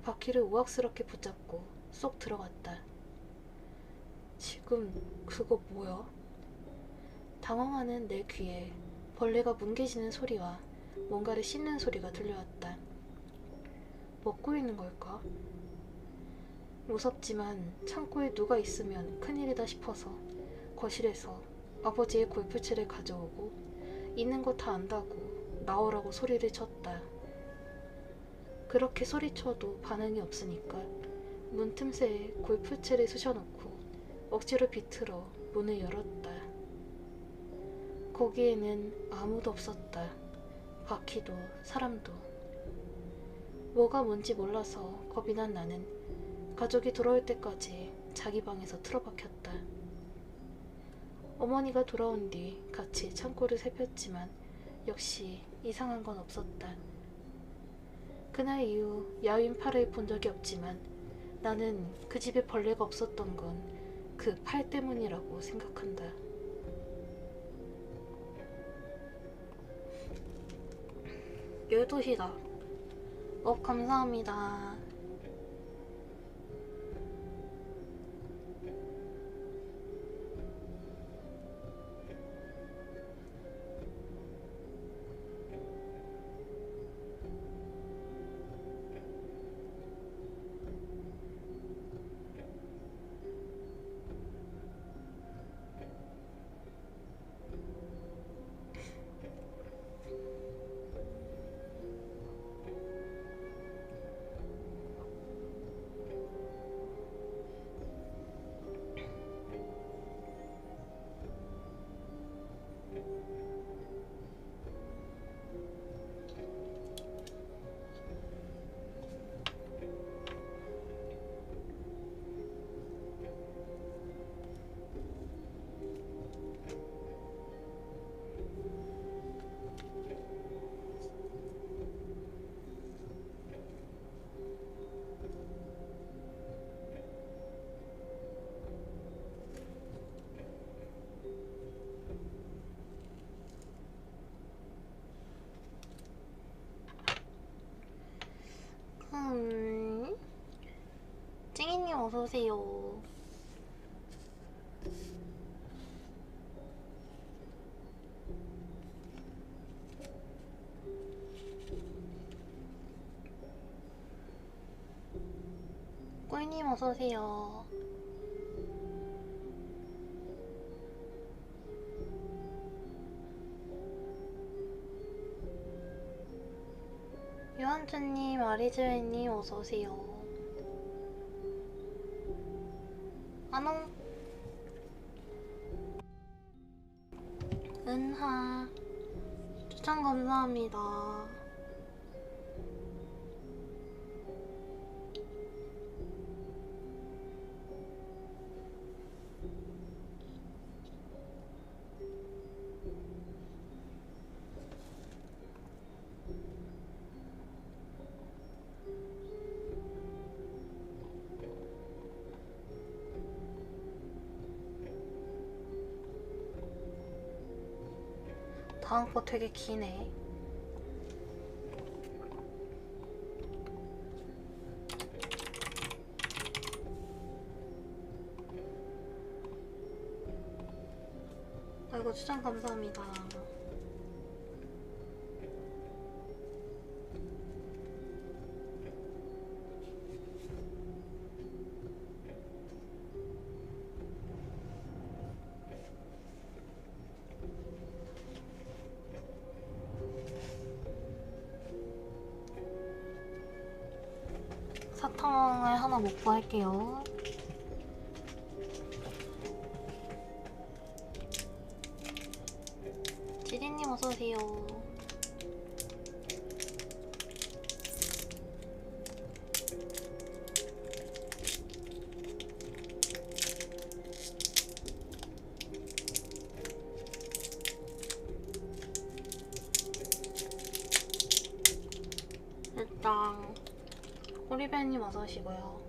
Speaker 1: 바퀴를 우악스럽게 붙잡고 쏙 들어갔다. 지금 그거 뭐야? 당황하는 내 귀에 벌레가 뭉개지는 소리와 뭔가를 씹는 소리가 들려왔다. 먹고 있는 걸까? 무섭지만 창고에 누가 있으면 큰일이다 싶어서 거실에서 아버지의 골프채를 가져오고 있는 거 다 안다고 나오라고 소리를 쳤다. 그렇게 소리쳐도 반응이 없으니까 문 틈새에 골프채를 쑤셔놓고 억지로 비틀어 문을 열었다. 거기에는 아무도 없었다. 바퀴도 사람도. 뭐가 뭔지 몰라서 겁이 난 나는 가족이 돌아올 때까지 자기 방에서 틀어박혔다. 어머니가 돌아온 뒤 같이 창고를 살폈지만 역시 이상한 건 없었다. 그날 이후 야윈 팔을 본 적이 없지만 나는 그 집에 벌레가 없었던 건 그 팔 때문이라고 생각한다. 열도시다. 감사합니다. 찡이님 어서오세요. 꿀님 어서오세요. 유한주님, 아리즈웨님 어서오세요. 안녕. 은하 추천 감사합니다. 다음 거 되게 기네. 아이고 추천 감사합니다. 사탕을 하나 먹고 할게요. 지리님 어서오세요. 일단 오리배님 어서오시고요.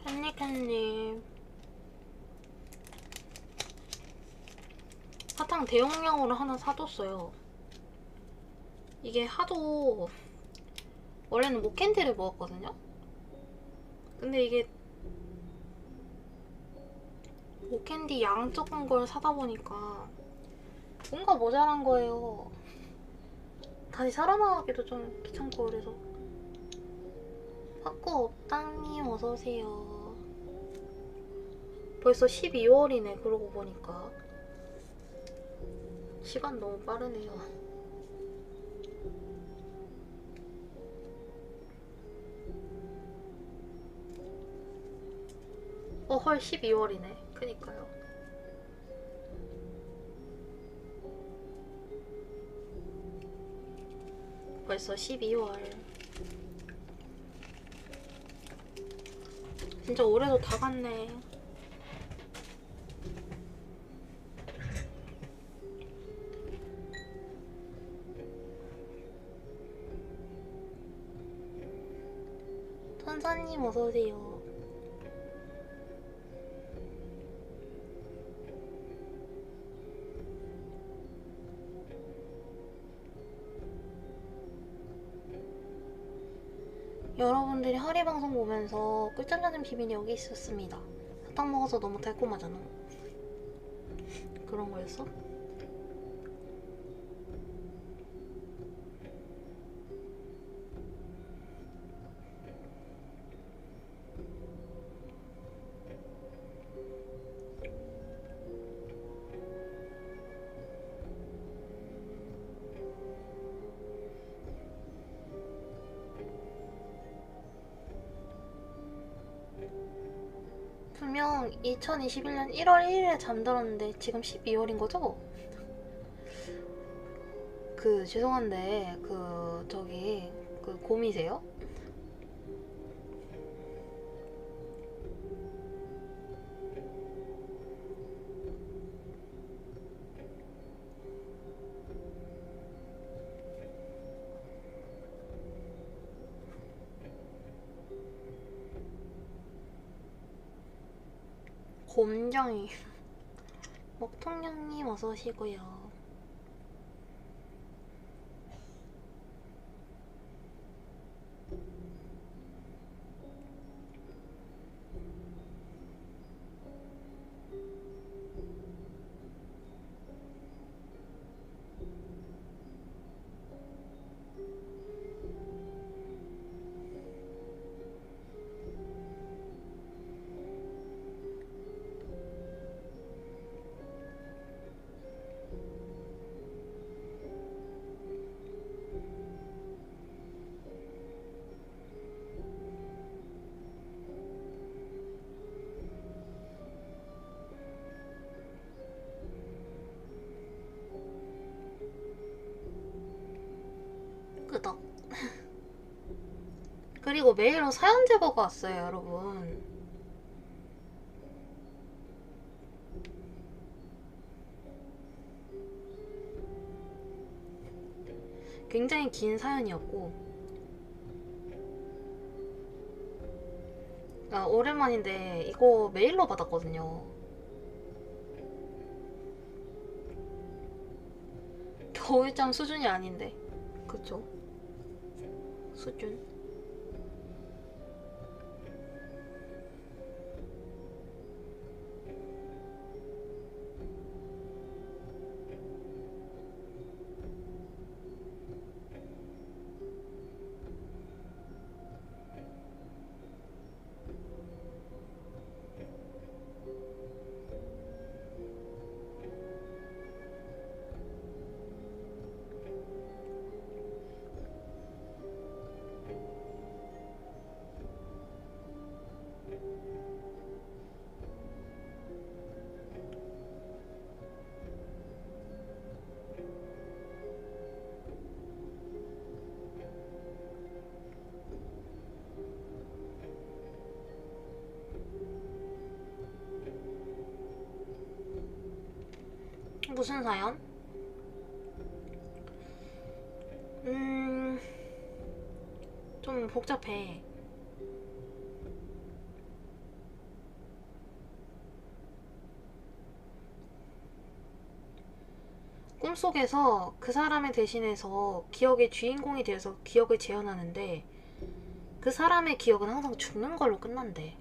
Speaker 1: 캔디캔님 사탕 대용량으로 하나 사뒀어요. 이게 하도 원래는 목캔디를 먹었거든요. 근데 이게 목캔디 양 적은 걸 사다 보니까 뭔가 모자란 거예요. 다시 사러 나가기도 좀 귀찮고 그래서. 파쿠 업당님 어서오세요. 벌써 12월이네 그러고 보니까. 시간 너무 빠르네요. 헐 12월이네. 그니까요. 벌써 12월. 진짜 올해도 다 갔네. 천사님 어서오세요. 여러분들이 하리방송 보면서 꿀잠 자는 비밀이 여기 있었습니다. 사탕 먹어서 너무 달콤하잖아. 그런 거였어? 분명 2021년 1월 1일에 잠들었는데 지금 12월인 거죠? 죄송한데 저기 곰이세요? 곰장이. 먹통령님 어서오시고요. 끄덕끄덕. 그리고 메일로 사연 제보가 왔어요, 여러분. 굉장히 긴 사연이었고, 오랜만인데 이거 메일로 받았거든요. 겨울잠 수준이 아닌데, 그쵸? 수준. 무슨 사연? 좀 복잡해. 꿈속에서 그 사람을 대신해서 기억의 주인공이 되어서 기억을 재현하는데 그 사람의 기억은 항상 죽는 걸로 끝난대.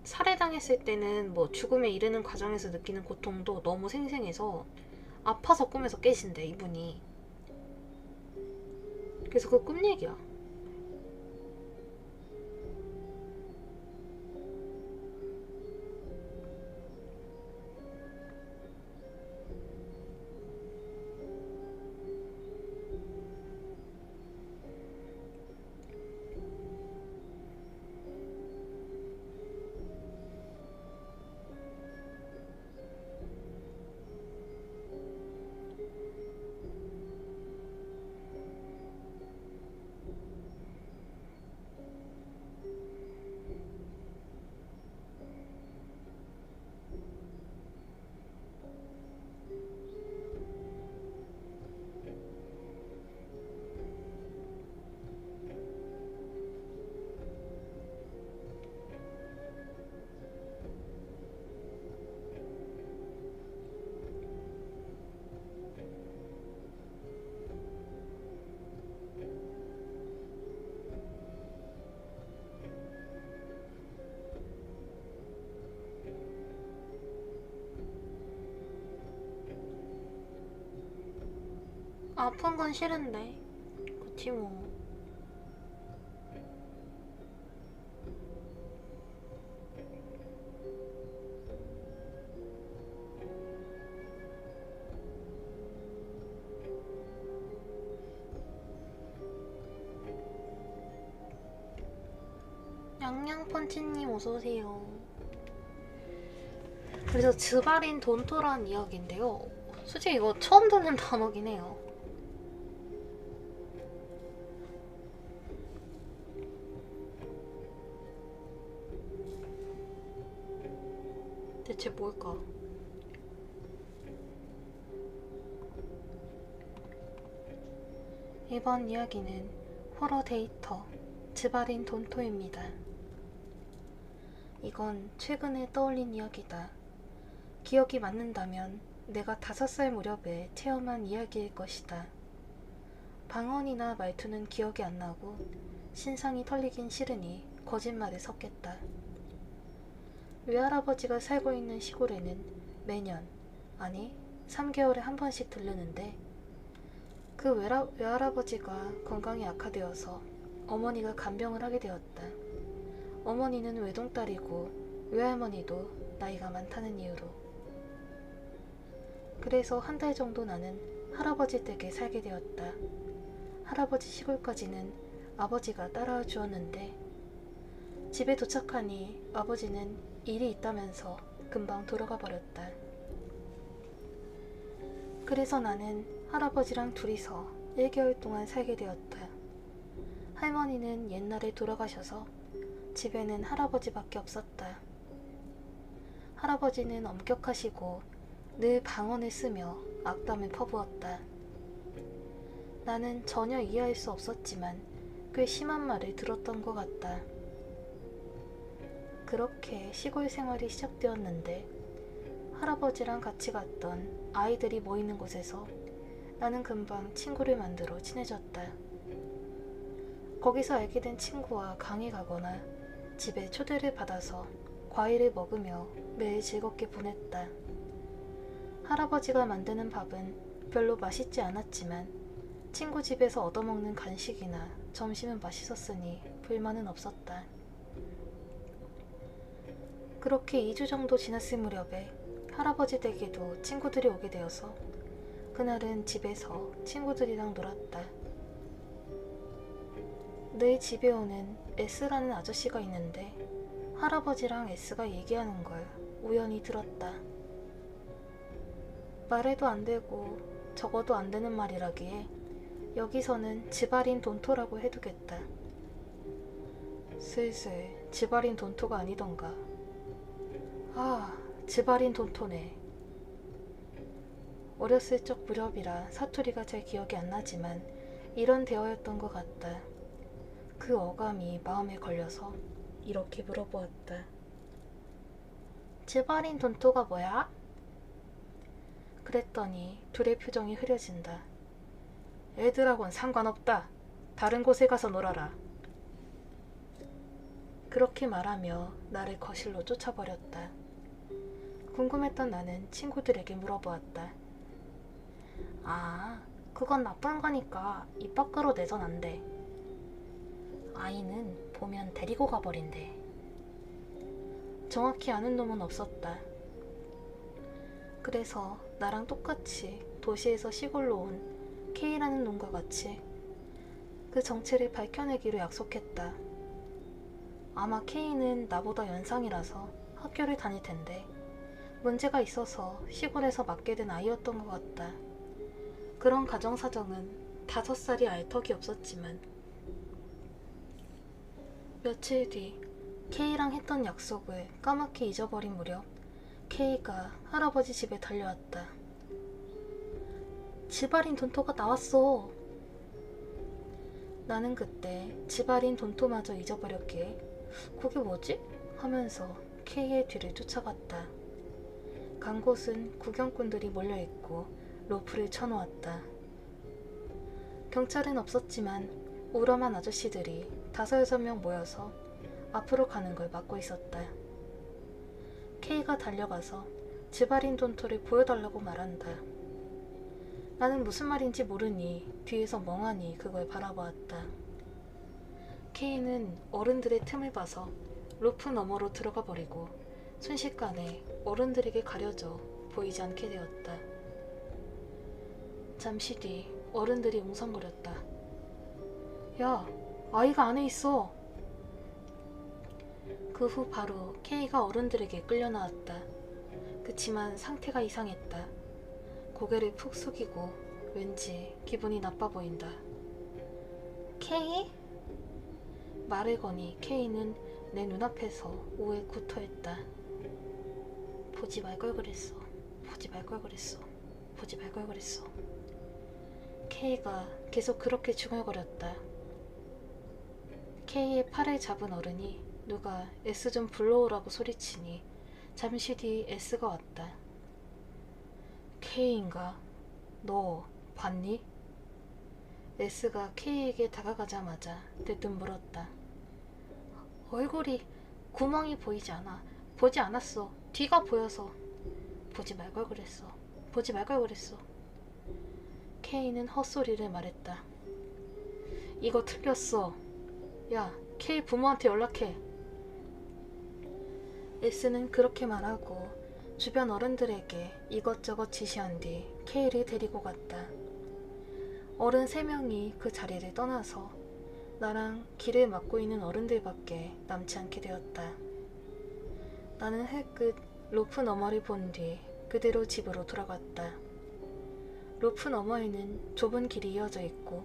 Speaker 1: 살해당했을 때는 뭐 죽음에 이르는 과정에서 느끼는 고통도 너무 생생해서 아파서 꿈에서 깨신대, 이분이. 그래서 그거 꿈 얘기야. 아픈 건 싫은데. 그치 뭐. 양양펀치님 어서오세요. 그래서 즈바린 돈토란 이야기인데요. 솔직히 이거 처음 듣는 단어긴 해요. 대체 뭘까? 이번 이야기는 호러 데이터 즈바린 돈토입니다. 이건 최근에 떠올린 이야기다. 기억이 맞는다면 내가 5살 무렵에 체험한 이야기일 것이다. 방언이나 말투는 기억이 안 나고 신상이 털리긴 싫으니 거짓말에 섞겠다. 외할아버지가 살고 있는 시골에는 매년, 아니 3개월에 한 번씩 들르는데 그 외할아버지가 건강이 악화되어서 어머니가 간병을 하게 되었다. 어머니는 외동딸이고 외할머니도 나이가 많다는 이유로. 그래서 한 달 정도 나는 할아버지 댁에 살게 되었다. 할아버지 시골까지는 아버지가 따라와 주었는데 집에 도착하니 아버지는 일이 있다면서 금방 돌아가 버렸다. 그래서 나는 할아버지랑 둘이서 1개월 동안 살게 되었다. 할머니는 옛날에 돌아가셔서 집에는 할아버지밖에 없었다. 할아버지는 엄격하시고 늘 방언을 쓰며 악담을 퍼부었다. 나는 전혀 이해할 수 없었지만 꽤 심한 말을 들었던 것 같다. 그렇게 시골 생활이 시작되었는데 할아버지랑 같이 갔던 아이들이 모이는 곳에서 나는 금방 친구를 만들어 친해졌다. 거기서 알게 된 친구와 강의 가거나 집에 초대를 받아서 과일을 먹으며 매일 즐겁게 보냈다. 할아버지가 만드는 밥은 별로 맛있지 않았지만 친구 집에서 얻어먹는 간식이나 점심은 맛있었으니 불만은 없었다. 그렇게 2주 정도 지났을 무렵에 할아버지 댁에도 친구들이 오게 되어서 그날은 집에서 친구들이랑 놀았다. 늘 집에 오는 S라는 아저씨가 있는데 할아버지랑 S가 얘기하는 걸 우연히 들었다. 말해도 안 되고 적어도 안 되는 말이라기에 여기서는 지발인 돈토라고 해두겠다. 슬슬 지발인 돈토가 아니던가. 아, 지발인 돈토네. 어렸을 적 무렵이라 사투리가 잘 기억이 안 나지만 이런 대화였던 것 같다. 그 어감이 마음에 걸려서 이렇게 물어보았다. 지발인 돈토가 뭐야? 그랬더니 둘의 표정이 흐려진다. 애들하고는 상관없다. 다른 곳에 가서 놀아라. 그렇게 말하며 나를 거실로 쫓아버렸다. 궁금했던 나는 친구들에게 물어보았다. 아, 그건 나쁜 거니까 입 밖으로 내선 안 돼. 아이는 보면 데리고 가버린대. 정확히 아는 놈은 없었다. 그래서 나랑 똑같이 도시에서 시골로 온 K라는 놈과 같이 그 정체를 밝혀내기로 약속했다. 아마 K는 나보다 연상이라서 학교를 다닐 텐데 문제가 있어서 시골에서 맡게 된 아이였던 것 같다. 그런 가정사정은 5살이 알 턱이 없었지만 며칠 뒤 K랑 했던 약속을 까맣게 잊어버린 무렵 K가 할아버지 집에 달려왔다. 지발인 돈토가 나왔어. 나는 그때 지발인 돈토마저 잊어버렸기에 그게 뭐지? 하면서 K의 뒤를 쫓아갔다. 간 곳은 구경꾼들이 몰려있고 로프를 쳐놓았다. 경찰은 없었지만 우람한 아저씨들이 5-6명 모여서 앞으로 가는 걸 막고 있었다. K가 달려가서 지발인 돈토를 보여달라고 말한다. 나는 무슨 말인지 모르니 뒤에서 멍하니 그걸 바라보았다. K는 어른들의 틈을 봐서 로프 너머로 들어가 버리고 순식간에 어른들에게 가려져 보이지 않게 되었다. 잠시 뒤 어른들이 웅성거렸다. 야, 아이가 안에 있어. 그 후 바로 K가 어른들에게 끌려 나왔다. 그치만 상태가 이상했다. 고개를 푹 숙이고 왠지 기분이 나빠 보인다. K? 말을 거니 K는 내 눈앞에서 오해 구토했다. 보지 말 걸 그랬어. 보지 말 걸 그랬어. 보지 말 걸 그랬어. K가 계속 그렇게 중얼거렸다. K의 팔을 잡은 어른이 누가 S 좀 불러오라고 소리치니 잠시 뒤 S가 왔다. K인가? 너 봤니? S가 K에게 다가가자마자 대뜸 물었다. 얼굴이 구멍이 보이지 않아. 보지 않았어. 뒤가 보여서. 보지 말 걸 그랬어. 보지 말 걸 그랬어. K는 헛소리를 말했다. 이거 틀렸어. 야, K 부모한테 연락해. S는 그렇게 말하고 주변 어른들에게 이것저것 지시한 뒤 K를 데리고 갔다. 어른 3명이 그 자리를 떠나서 나랑 길을 막고 있는 어른들밖에 남지 않게 되었다. 나는 힐끗 로프 너머를 본 뒤 그대로 집으로 돌아갔다. 루프 너머에는 좁은 길이 이어져 있고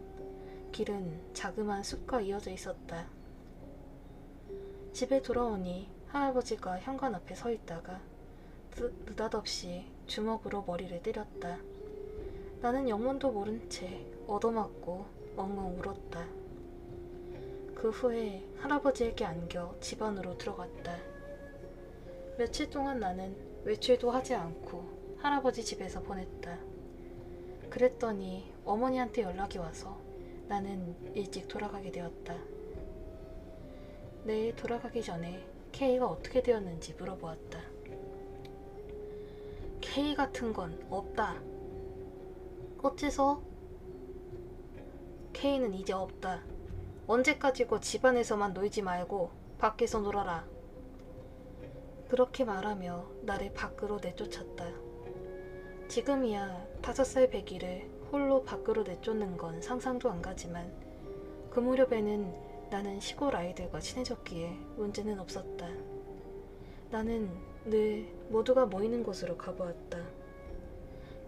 Speaker 1: 길은 자그마한 숲과 이어져 있었다. 집에 돌아오니 할아버지가 현관 앞에 서 있다가 느닷없이 주먹으로 머리를 때렸다. 나는 영문도 모른 채 얻어맞고 엉엉 울었다. 그 후에 할아버지에게 안겨 집 안으로 들어갔다. 며칠 동안 나는 외출도 하지 않고 할아버지 집에서 보냈다. 그랬더니 어머니한테 연락이 와서 나는 일찍 돌아가게 되었다. 내일 돌아가기 전에 K가 어떻게 되었는지 물어보았다. K 같은 건 없다. 어째서? K는 이제 없다. 언제까지고 집안에서만 놀지 말고 밖에서 놀아라. 그렇게 말하며 나를 밖으로 내쫓았다. 지금이야 5살 배기를 홀로 밖으로 내쫓는 건 상상도 안 가지만 그 무렵에는 나는 시골 아이들과 친해졌기에 문제는 없었다. 나는 늘 모두가 모이는 곳으로 가보았다.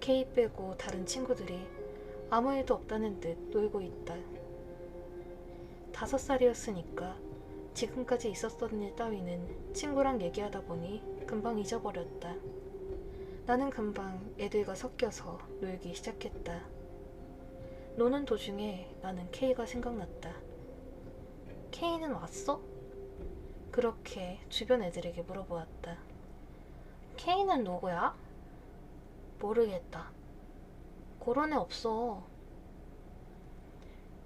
Speaker 1: K 빼고 다른 친구들이 아무 일도 없다는 듯 놀고 있다. 5살이었으니까 지금까지 있었던 일 따위는 친구랑 얘기하다 보니 금방 잊어버렸다. 나는 금방 애들과 섞여서 놀기 시작했다. 노는 도중에 나는 K가 생각났다. K는 왔어? 그렇게 주변 애들에게 물어보았다. K는 누구야? 모르겠다. 그런 애 없어.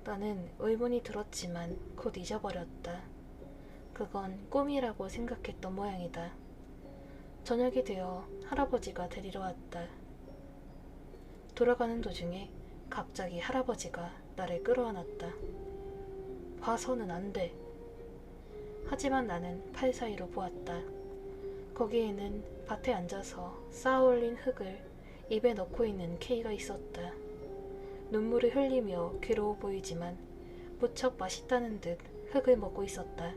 Speaker 1: 나는 의문이 들었지만 곧 잊어버렸다. 그건 꿈이라고 생각했던 모양이다. 저녁이 되어 할아버지가 데리러 왔다. 돌아가는 도중에 갑자기 할아버지가 나를 끌어안았다. 봐서는 안 돼. 하지만 나는 팔 사이로 보았다. 거기에는 밭에 앉아서 쌓아올린 흙을 입에 넣고 있는 K가 있었다. 눈물을 흘리며 괴로워 보이지만 무척 맛있다는 듯 흙을 먹고 있었다.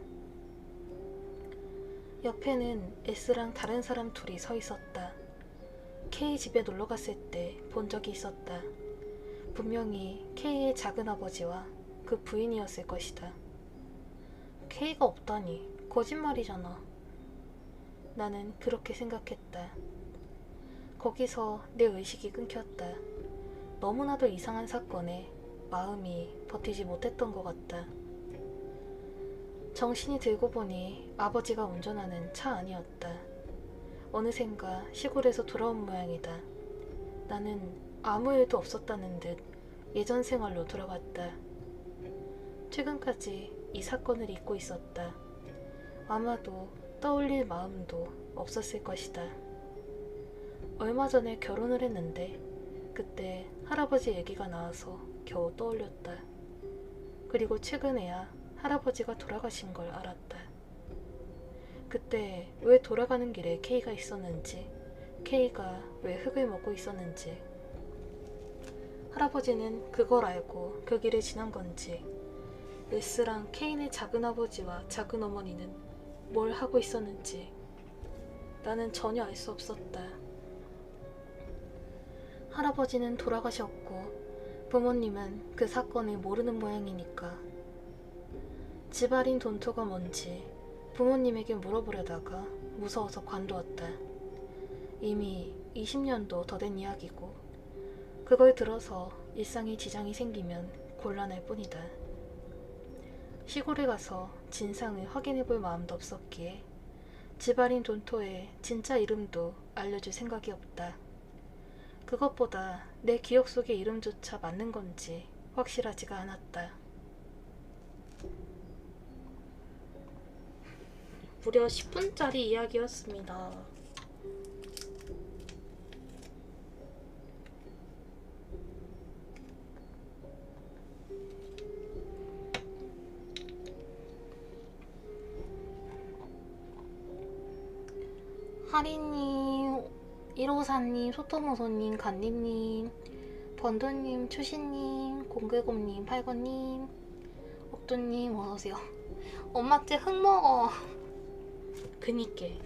Speaker 1: 옆에는 S랑 다른 사람 둘이 서 있었다. K 집에 놀러 갔을 때 본 적이 있었다. 분명히 K의 작은아버지와 그 부인이었을 것이다. K가 없다니 거짓말이잖아. 나는 그렇게 생각했다. 거기서 내 의식이 끊겼다. 너무나도 이상한 사건에 마음이 버티지 못했던 것 같다. 정신이 들고 보니 아버지가 운전하는 차 안이었다. 어느샌가 시골에서 돌아온 모양이다. 나는 아무 일도 없었다는 듯 예전 생활로 돌아갔다. 최근까지 이 사건을 잊고 있었다. 아마도 떠올릴 마음도 없었을 것이다. 얼마 전에 결혼을 했는데 그때 할아버지 얘기가 나와서 겨우 떠올렸다. 그리고 최근에야 할아버지가 돌아가신 걸 알았다. 그때 왜 돌아가는 길에 K가 있었는지, K가 왜 흙을 먹고 있었는지, 할아버지는 그걸 알고 그 길을 지난 건지, S랑 K의 작은아버지와 작은어머니는 뭘 하고 있었는지 나는 전혀 알 수 없었다. 할아버지는 돌아가셨고 부모님은 그 사건을 모르는 모양이니까 집안인 돈토가 뭔지 부모님에게 물어보려다가 무서워서 관두었다. 이미 20년도 더 된 이야기고 그걸 들어서 일상에 지장이 생기면 곤란할 뿐이다. 시골에 가서 진상을 확인해 볼 마음도 없었기에 집안인 돈토의 진짜 이름도 알려줄 생각이 없다. 그것보다 내 기억 속의 이름조차 맞는 건지 확실하지가 않았다. 무려 10분짜리 이야기였습니다. 하리님, 154님, 소토모소님, 간님님, 번두님, 추시님, 공글곰님, 팔건님, 옥두님 어서오세요. 엄마 쟤 흙 먹어. 그니께.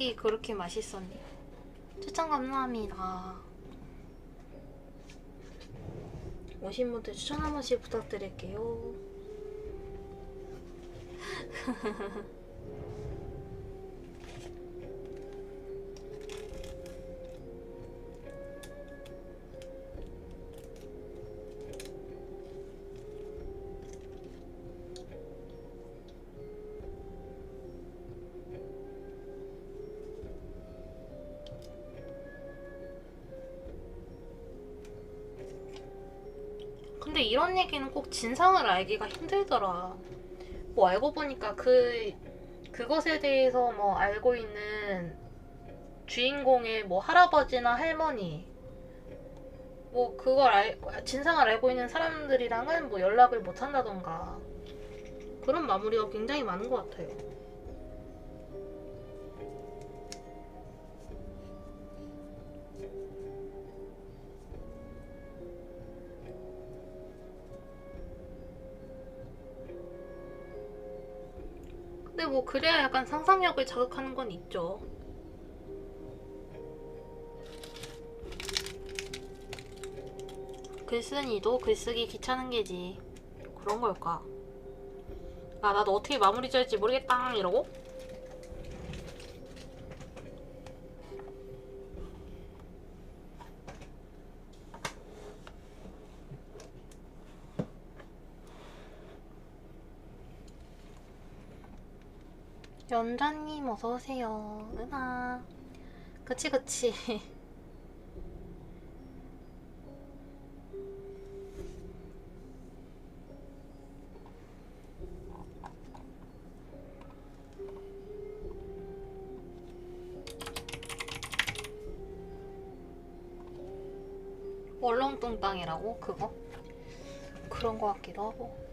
Speaker 1: 떡이 그렇게 맛있었니? 추천 감사합니다. 오신 분들 추천 한 번씩 부탁드릴게요. 근데 이런 얘기는 꼭 진상을 알기가 힘들더라. 뭐 알고 보니까 그것에 대해서 뭐 알고 있는 주인공의 뭐 할아버지나 할머니 뭐 진상을 알고 있는 사람들이랑은 뭐 연락을 못 한다던가 그런 마무리가 굉장히 많은 것 같아요. 근데 뭐 그래야 약간 상상력을 자극하는 건 있죠. 글쓴이도 글쓰기 귀찮은 게지. 그런 걸까? 아, 나도 어떻게 마무리 지을지 모르겠다 이러고? 연자님 어서오세요. 은하. 그치. 얼렁뚱땅이라고? 그거? 그런 거 같기도 하고.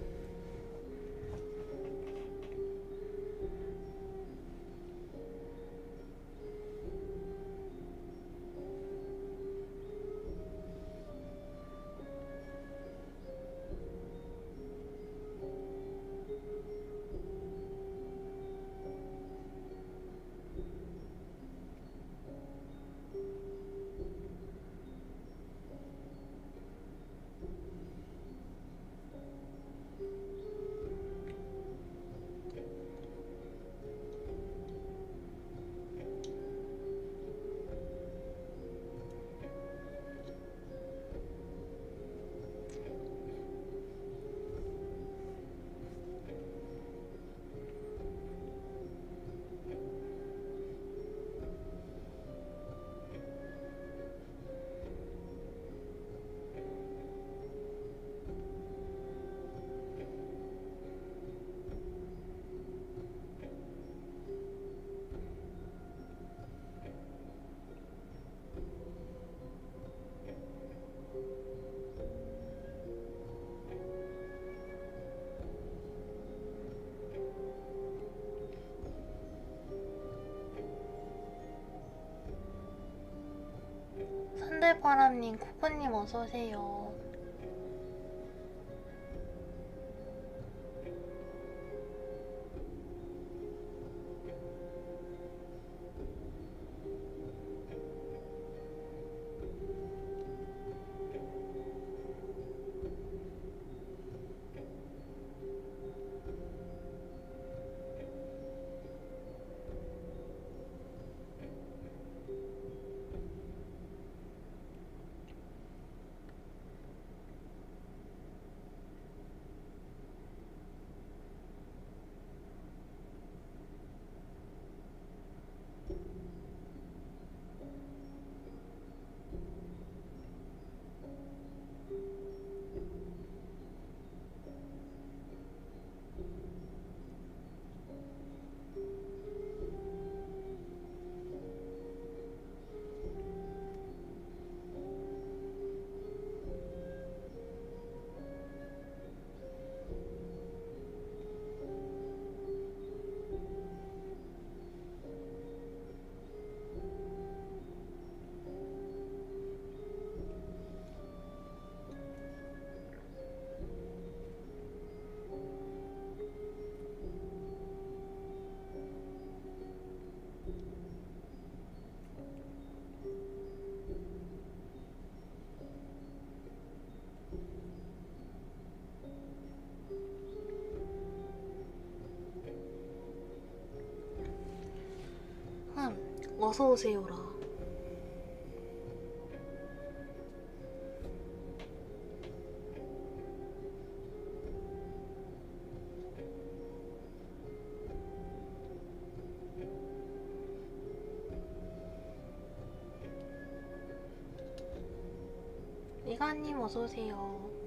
Speaker 1: 산들바람님, 코코님 어서오세요. 어서 오세요라. 이가님 어서 오세요.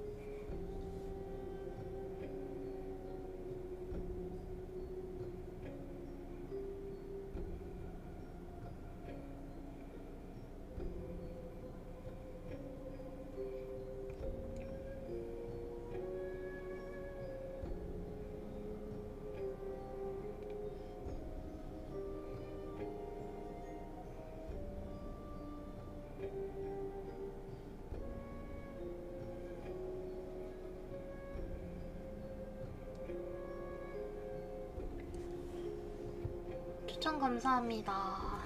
Speaker 1: 추천 감사합니다.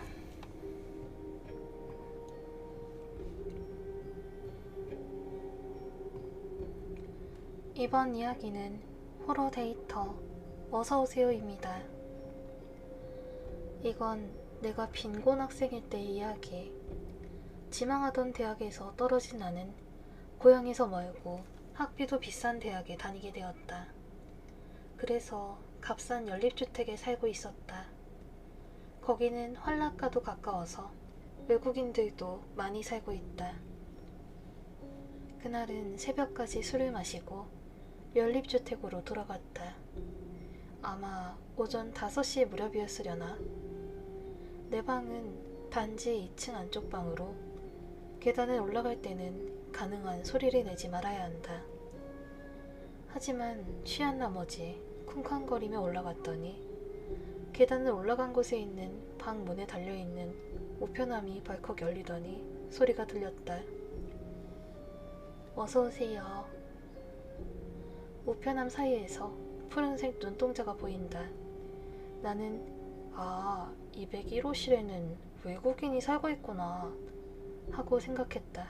Speaker 1: 이번 이야기는 호러 데이터 어서오세요입니다. 이건 내가 빈곤 학생일 때의 이야기. 지망하던 대학에서 떨어진 나는 고향에서 멀고 학비도 비싼 대학에 다니게 되었다. 그래서 값싼 연립주택에 살고 있었다. 거기는 환락가도 가까워서 외국인들도 많이 살고 있다. 그날은 새벽까지 술을 마시고 연립주택으로 돌아갔다. 아마 오전 5시 무렵이었으려나. 내 방은 단지 2층 안쪽 방으로 계단을 올라갈 때는 가능한 소리를 내지 말아야 한다. 하지만 취한 나머지 쿵쾅거리며 올라갔더니 계단을 올라간 곳에 있는 방 문에 달려있는 우편함이 벌컥 열리더니 소리가 들렸다. 어서오세요. 우편함 사이에서 푸른색 눈동자가 보인다. 나는 201호실에는 외국인이 살고 있구나 하고 생각했다.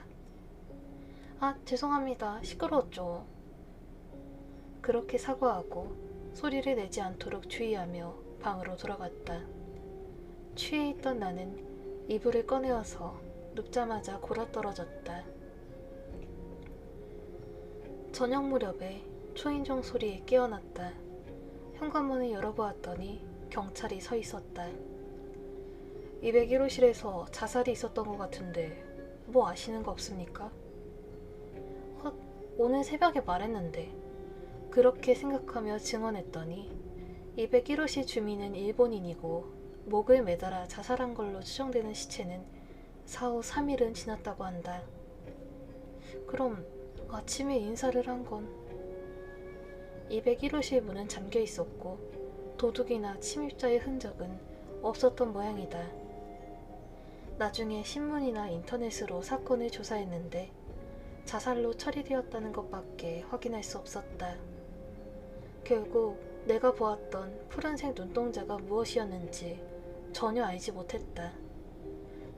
Speaker 1: 죄송합니다. 시끄러웠죠. 그렇게 사과하고 소리를 내지 않도록 주의하며 방으로 돌아갔다. 취해 있던 나는 이불을 꺼내어서 눕자마자 골아떨어졌다. 저녁 무렵에 초인종 소리에 깨어났다. 현관문을 열어보았더니 경찰이 서 있었다. 201호실에서 자살이 있었던 것 같은데 뭐 아시는 거 없습니까? 오늘 새벽에 말했는데. 그렇게 생각하며 증언했더니 201호실 주민은 일본인이고 목을 매달아 자살한 걸로 추정되는 시체는 사후 3일은 지났다고 한다. 그럼 아침에 인사를 한 건 201호실 문은 잠겨 있었고 도둑이나 침입자의 흔적은 없었던 모양이다. 나중에 신문이나 인터넷으로 사건을 조사했는데 자살로 처리되었다는 것밖에 확인할 수 없었다. 결국 내가 보았던 푸른색 눈동자가 무엇이었는지 전혀 알지 못했다.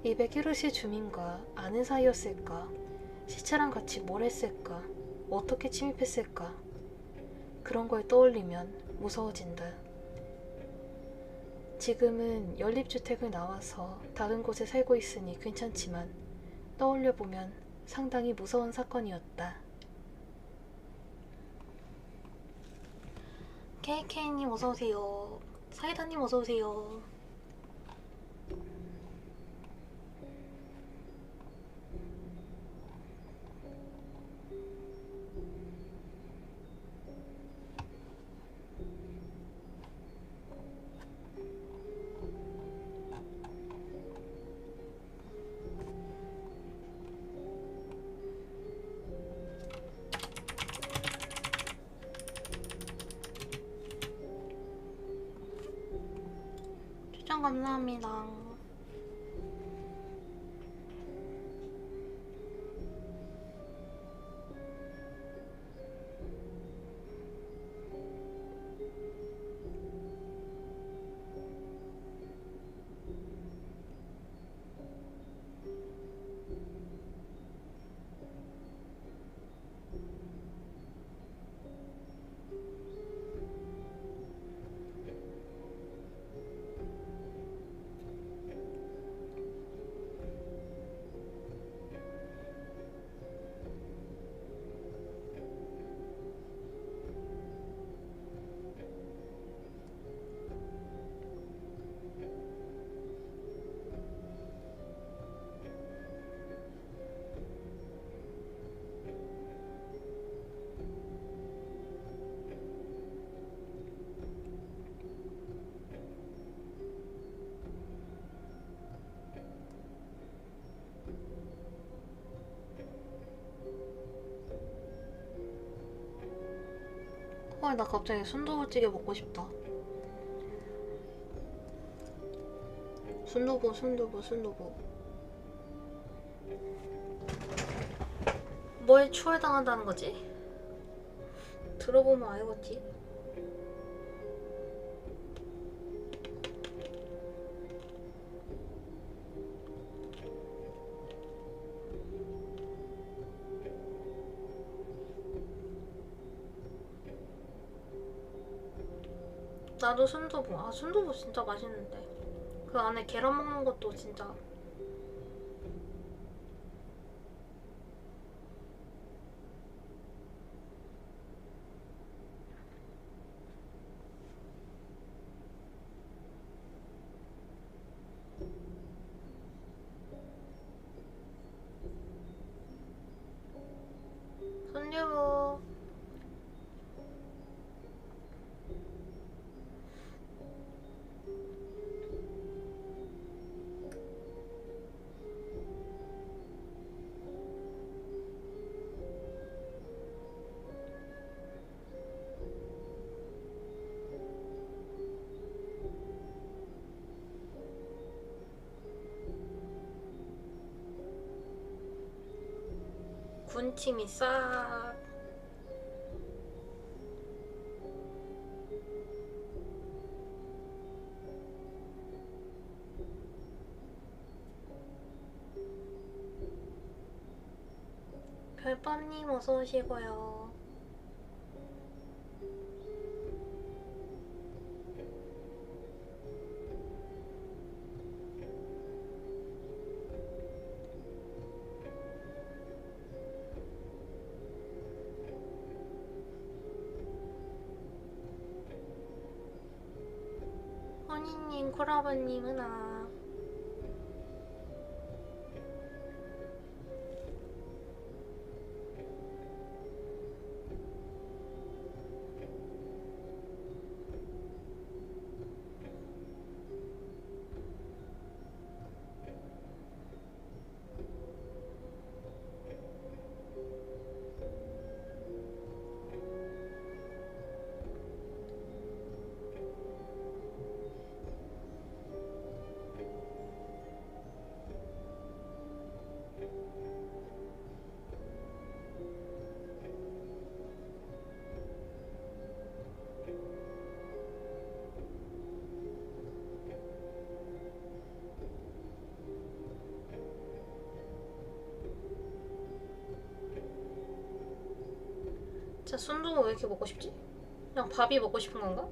Speaker 1: 201호실 주민과 아는 사이였을까? 시체랑 같이 뭘 했을까? 어떻게 침입했을까? 그런 걸 떠올리면 무서워진다. 지금은 연립주택을 나와서 다른 곳에 살고 있으니 괜찮지만 떠올려보면 상당히 무서운 사건이었다. KK님 어서오세요. 사이다님 어서오세요. 추천 감사합니다. 나 갑자기 순두부찌개 먹고 싶다. 순두부. 뭘 추월당한다는 거지? 들어보면 알겠지? 나도 순두부. 순두부 진짜 맛있는데. 그 안에 계란 먹는 것도 진짜. 순두부. 군침이 싹. 별밤님 어서 오시고요. 허니님, 코라바님, 은하. 진짜 순두부 왜 이렇게 먹고 싶지? 그냥 밥이 먹고 싶은 건가?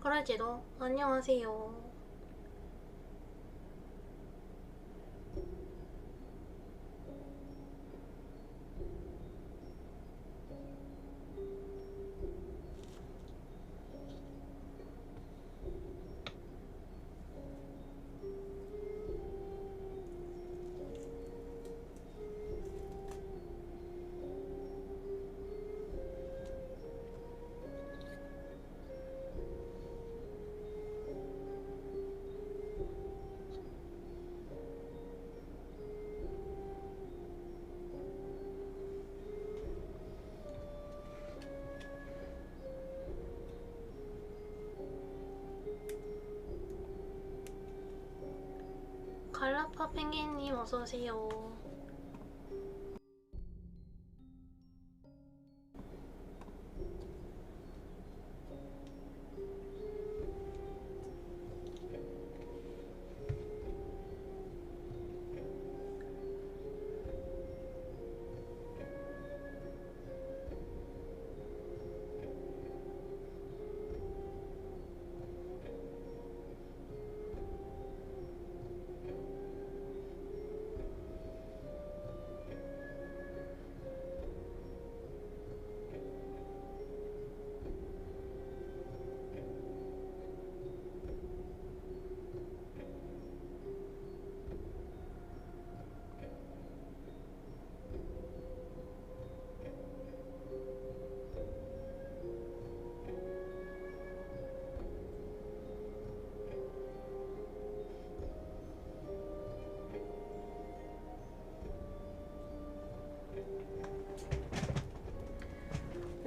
Speaker 1: 그러지도. 안녕하세요. 갈라파 펭귄님 어서오세요.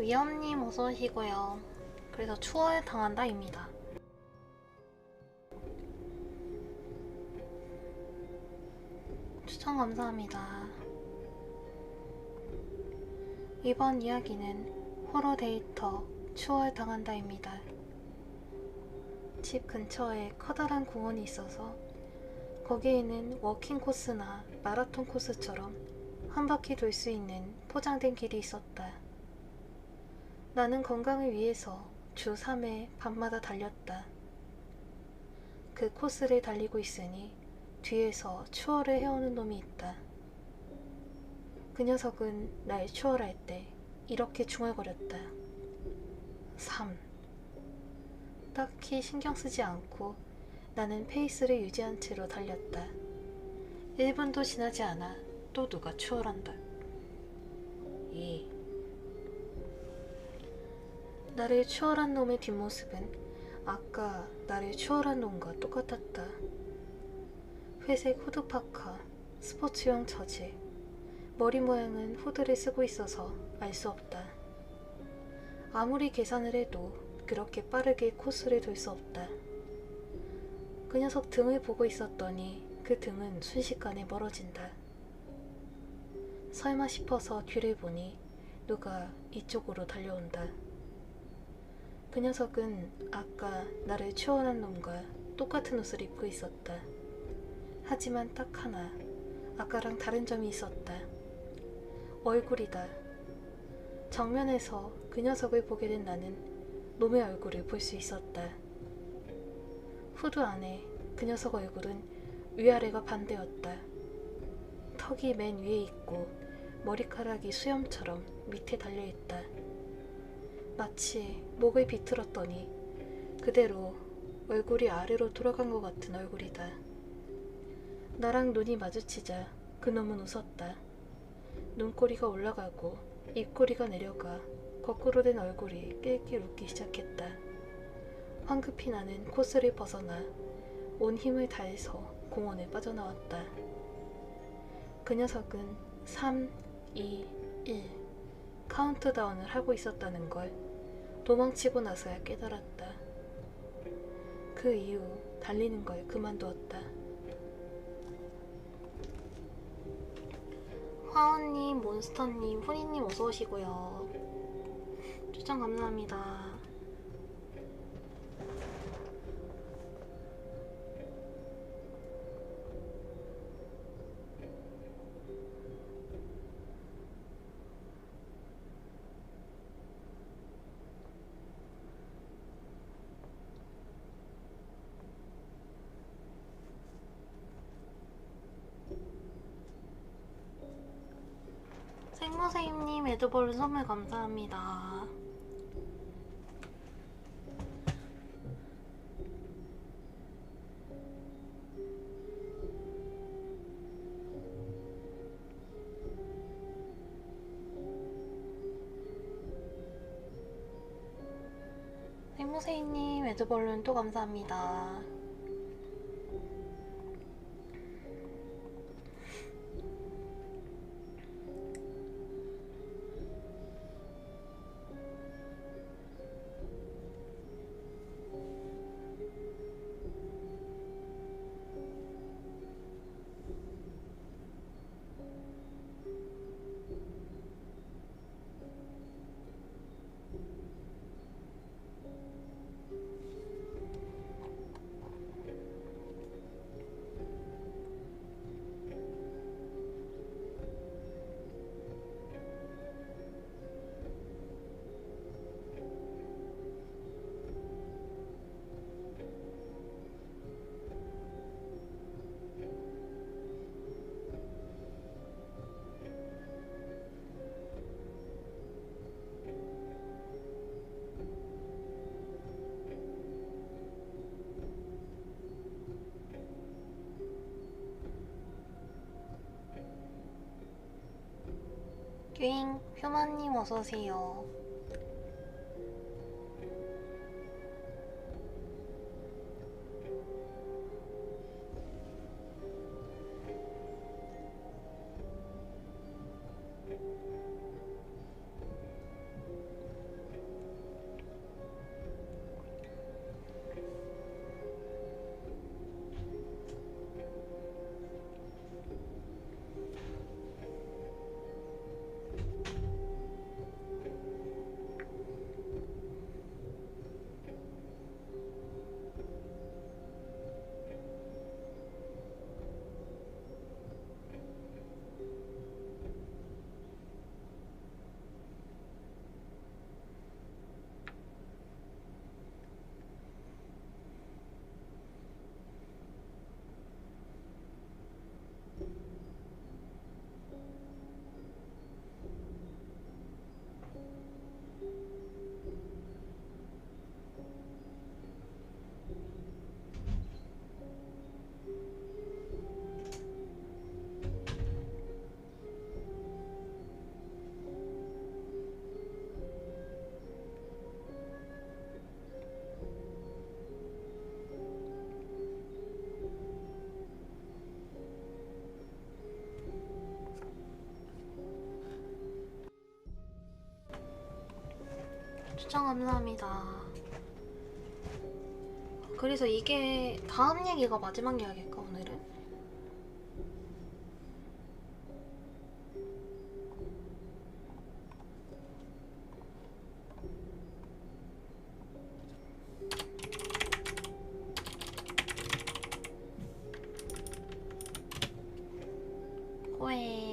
Speaker 1: 위엄님 어서 오시고요. 그래서 추월 당한다입니다. 추천 감사합니다. 이번 이야기는 호러 데이터 추월 당한다입니다. 집 근처에 커다란 공원이 있어서 거기에는 워킹 코스나 마라톤 코스처럼 한 바퀴 돌 수 있는 포장된 길이 있었다. 나는 건강을 위해서 주 3회 밤마다 달렸다. 그 코스를 달리고 있으니 뒤에서 추월을 해오는 놈이 있다. 그 녀석은 날 추월할 때 이렇게 중얼거렸다. 3. 딱히 신경 쓰지 않고 나는 페이스를 유지한 채로 달렸다. 1분도 지나지 않아 또 누가 추월한다. 2. 나를 추월한 놈의 뒷모습은 아까 나를 추월한 놈과 똑같았다. 회색 후드 파카, 스포츠용 저지, 머리 모양은 후드를 쓰고 있어서 알 수 없다. 아무리 계산을 해도 그렇게 빠르게 코스를 돌 수 없다. 그 녀석 등을 보고 있었더니 그 등은 순식간에 멀어진다. 설마 싶어서 뒤를 보니 누가 이쪽으로 달려온다. 그 녀석은 아까 나를 추월한 놈과 똑같은 옷을 입고 있었다. 하지만 딱 하나 아까랑 다른 점이 있었다. 얼굴이다. 정면에서 그 녀석을 보게 된 나는 놈의 얼굴을 볼 수 있었다. 후드 안에 그 녀석 얼굴은 위아래가 반대였다. 턱이 맨 위에 있고 머리카락이 수염처럼 밑에 달려있다. 마치 목을 비틀었더니 그대로 얼굴이 아래로 돌아간 것 같은 얼굴이다. 나랑 눈이 마주치자 그놈은 웃었다. 눈꼬리가 올라가고 입꼬리가 내려가 거꾸로 된 얼굴이 낄낄 웃기 시작했다. 황급히 나는 코스를 벗어나 온 힘을 다해서 공원에 빠져나왔다. 그 녀석은 3, 2, 1 카운트다운을 하고 있었다는 걸 도망치고 나서야 깨달았다. 그 이후 달리는 걸 그만두었다. 화원님, 몬스터님, 후니님 어서오시고요. 추천 감사합니다. 생모세임님 에드벌룬 선물 감사합니다. 생모세임님 에드벌룬 또 감사합니다. 꽹 휴마님 어서오세요. 추천 감사합니다. 그래서 이게 다음 얘기가 마지막 이야기일까 오늘은? 왜?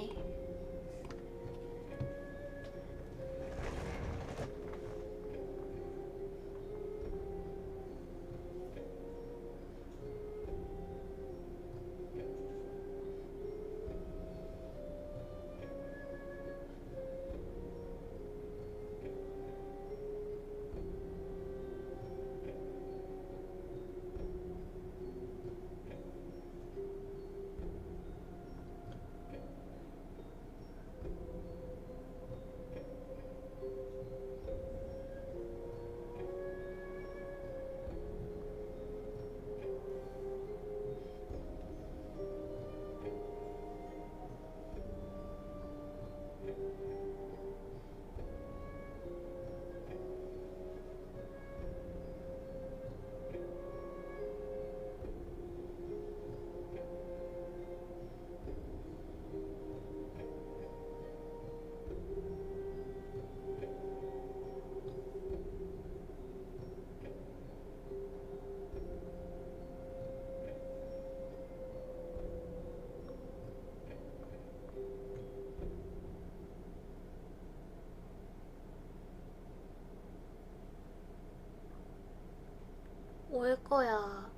Speaker 1: 올 거야.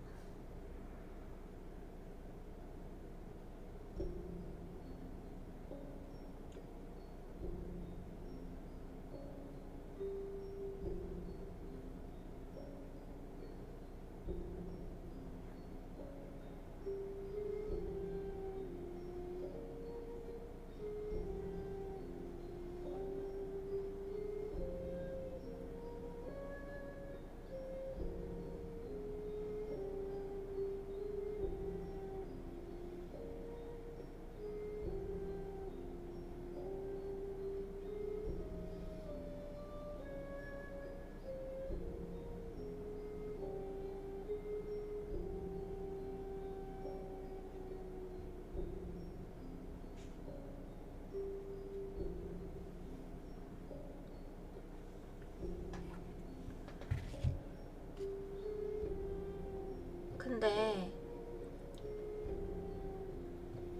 Speaker 1: 근데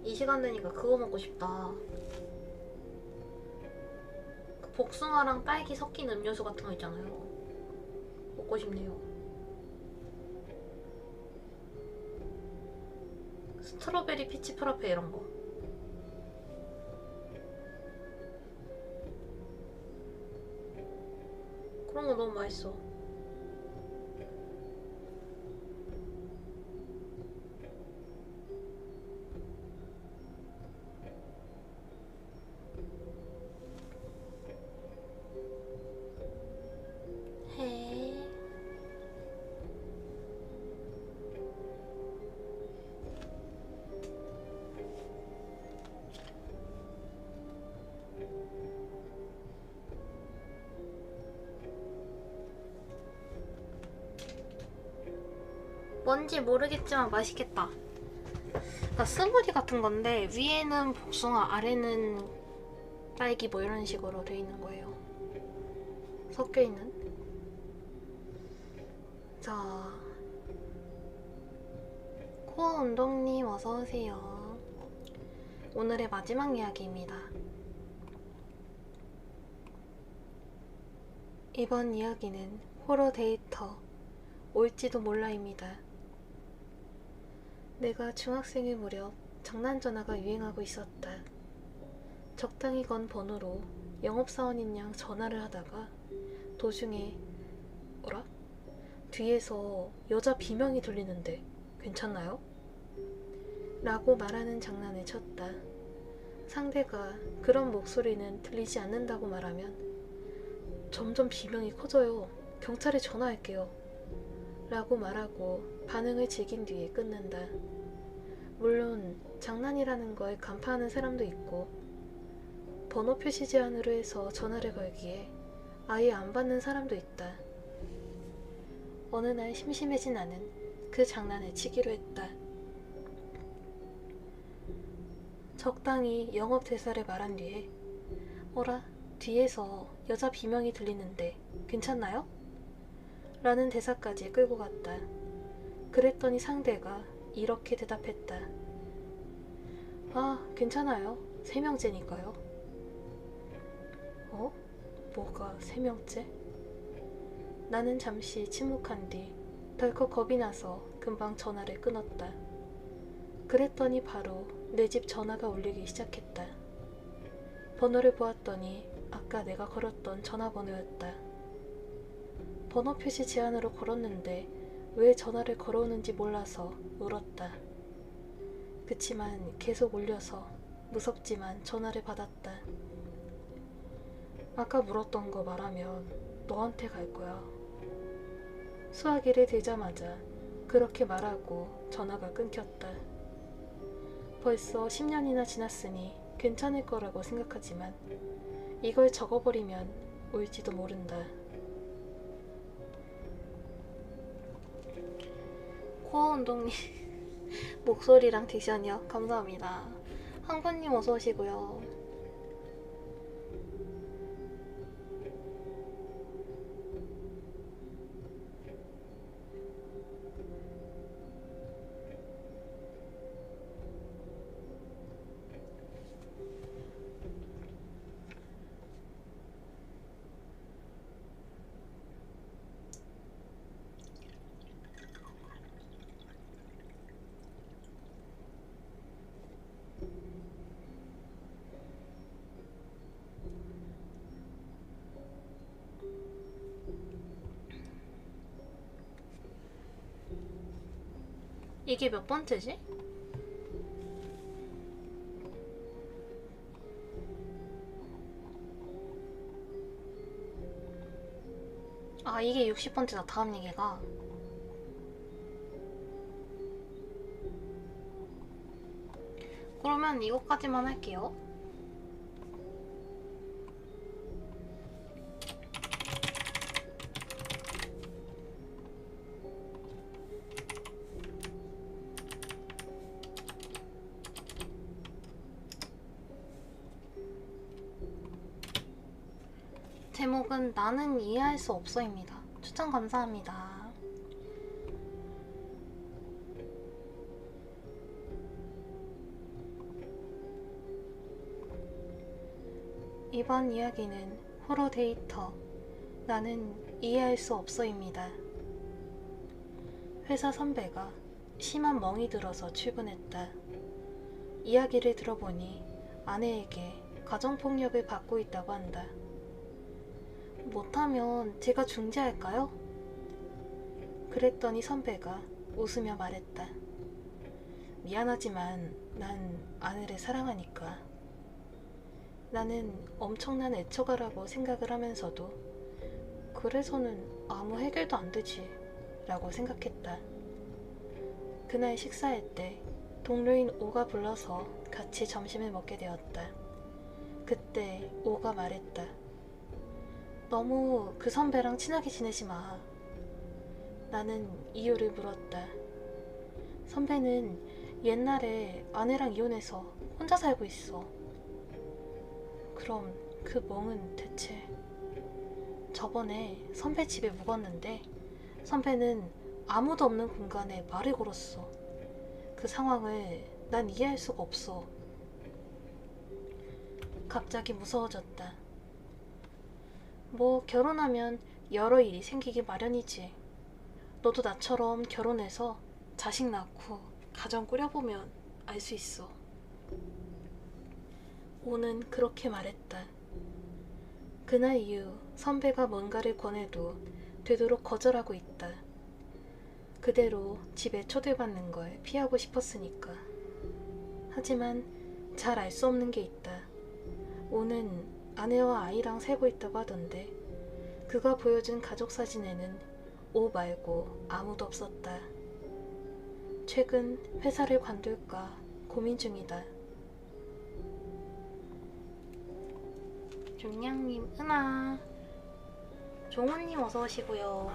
Speaker 1: 이 시간 되니까 그거 먹고 싶다. 그 복숭아랑 딸기 섞인 음료수 같은 거 있잖아요. 먹고 싶네요. 스트로베리 피치 프라페 이런 거. 그런 거 너무 맛있어. 해. 뭔지 모르겠지만 맛있겠다. 그러니까 스무디 같은 건데 위에는 복숭아, 아래는 딸기 뭐 이런 식으로 돼 있는 거예요. 섞여 있는. 자, 코어 운동님 어서 오세요. 오늘의 마지막 이야기입니다. 이번 이야기는 호러 데이터 올지도 몰라입니다. 내가 중학생일 무렵 장난 전화가 유행하고 있었다. 적당히 건 번호로 영업사원인 양 전화를 하다가 도중에 어라? 뒤에서 여자 비명이 들리는데 괜찮나요? 라고 말하는 장난을 쳤다. 상대가 그런 목소리는 들리지 않는다고 말하면 점점 비명이 커져요. 경찰에 전화할게요. 라고 말하고 반응을 즐긴 뒤에 끊는다. 물론 장난이라는 걸 간파하는 사람도 있고 번호 표시 제한으로 해서 전화를 걸기에 아예 안 받는 사람도 있다. 어느 날 심심해진 나는 그 장난을 치기로 했다. 적당히 영업 대사를 말한 뒤에 어라, 뒤에서 여자 비명이 들리는데 괜찮나요? 라는 대사까지 끌고 갔다. 그랬더니 상대가 이렇게 대답했다. 아, 괜찮아요. 3명째니까요. 어? 뭐가 3명째? 나는 잠시 침묵한 뒤 덜컥 겁이 나서 금방 전화를 끊었다. 그랬더니 바로 내 집 전화가 울리기 시작했다. 번호를 보았더니 아까 내가 걸었던 전화번호였다. 번호 표시 제한으로 걸었는데 왜 전화를 걸어오는지 몰라서 울었다. 그치만 계속 울려서 무섭지만 전화를 받았다. 아까 물었던 거 말하면 너한테 갈 거야. 수화기를 들자마자 그렇게 말하고 전화가 끊겼다. 벌써 10년이나 지났으니 괜찮을 거라고 생각하지만 이걸 적어버리면 울지도 모른다. 코어 운동님 목소리랑 딕션이요? 감사합니다. 황군님 어서 오시고요. 이게 몇 번째지? 아, 이게 60번째다. 다음 얘기가. 그러면 이것까지만 할게요. 제목은 나는 이해할 수 없어입니다. 추천 감사합니다. 이번 이야기는 호러 데이터 나는 이해할 수 없어입니다. 회사 선배가 심한 멍이 들어서 출근했다. 이야기를 들어보니 아내에게 가정폭력을 받고 있다고 한다. 못하면 제가 중재할까요? 그랬더니 선배가 웃으며 말했다. 미안하지만 난 아내를 사랑하니까. 나는 엄청난 애처가라고 생각을 하면서도 그래서는 아무 해결도 안 되지 라고 생각했다. 그날 식사할 때 동료인 오가 불러서 같이 점심을 먹게 되었다. 그때 오가 말했다. 너무 그 선배랑 친하게 지내지 마. 나는 이유를 물었다. 선배는 옛날에 아내랑 이혼해서 혼자 살고 있어. 그럼 그 멍은 대체? 저번에 선배 집에 묵었는데 선배는 아무도 없는 공간에 말을 걸었어. 그 상황을 난 이해할 수가 없어. 갑자기 무서워졌다. 뭐 결혼하면 여러 일이 생기기 마련이지. 너도 나처럼 결혼해서 자식 낳고 가정 꾸려보면 알 수 있어. 오는 그렇게 말했다. 그날 이후 선배가 뭔가를 권해도 되도록 거절하고 있다. 그대로 집에 초대받는 걸 피하고 싶었으니까. 하지만 잘 알 수 없는 게 있다. 오는 아내와 아이랑 살고 있다고 하던데 그가 보여준 가족 사진에는 오 말고 아무도 없었다. 최근 회사를 관둘까 고민 중이다. 종량님 은하 종훈님 어서 오시고요.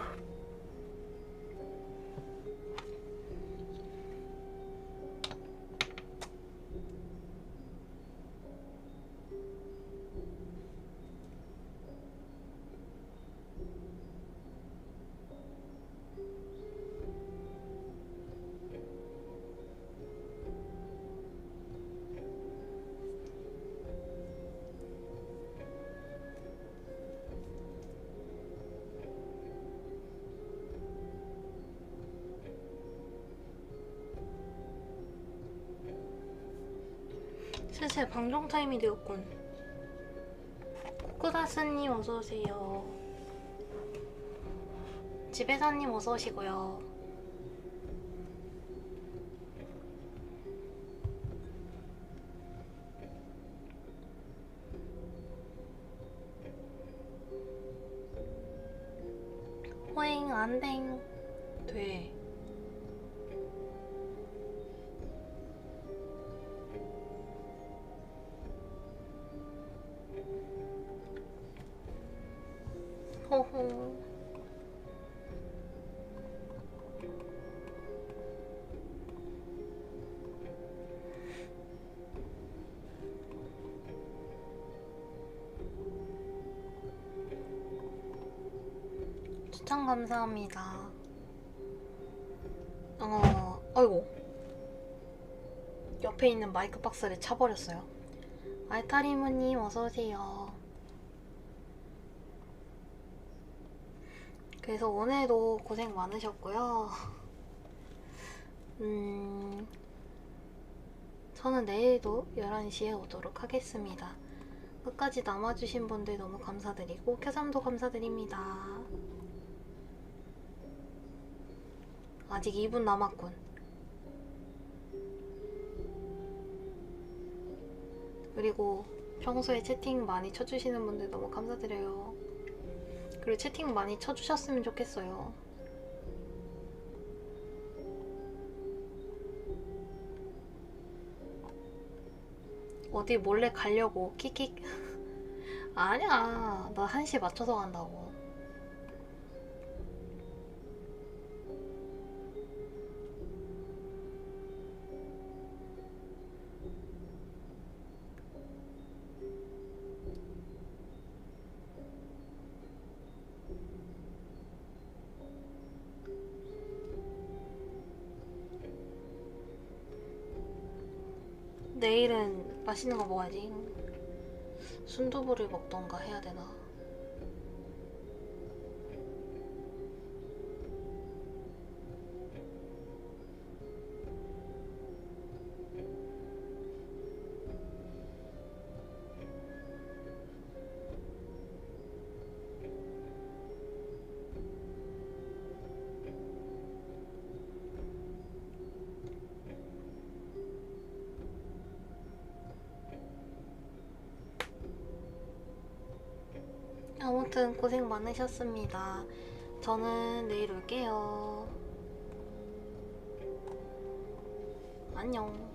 Speaker 1: 슬슬 방송 타임이 되었군. 코코다스님 어서오세요. 지배사님 어서오시고요. 호잉 안댕 돼. 호호. 추천 감사합니다. 아이고. 옆에 있는 마이크 박스를 차버렸어요. 알타리무님 어서오세요. 그래서 오늘도 고생 많으셨고요. 저는 내일도 11시에 오도록 하겠습니다. 끝까지 남아주신 분들 너무 감사드리고 켜잠도 감사드립니다. 아직 2분 남았군. 그리고 평소에 채팅 많이 쳐주시는 분들 너무 감사드려요. 그리고 채팅 많이 쳐주셨으면 좋겠어요. 어디 몰래 가려고 킥킥. 아니야, 나 1시에 맞춰서 간다고. 내일은 맛있는 거 먹어야지. 순두부를 먹던가 해야 되나? 아무튼 고생 많으셨습니다. 저는 내일 올게요. 안녕.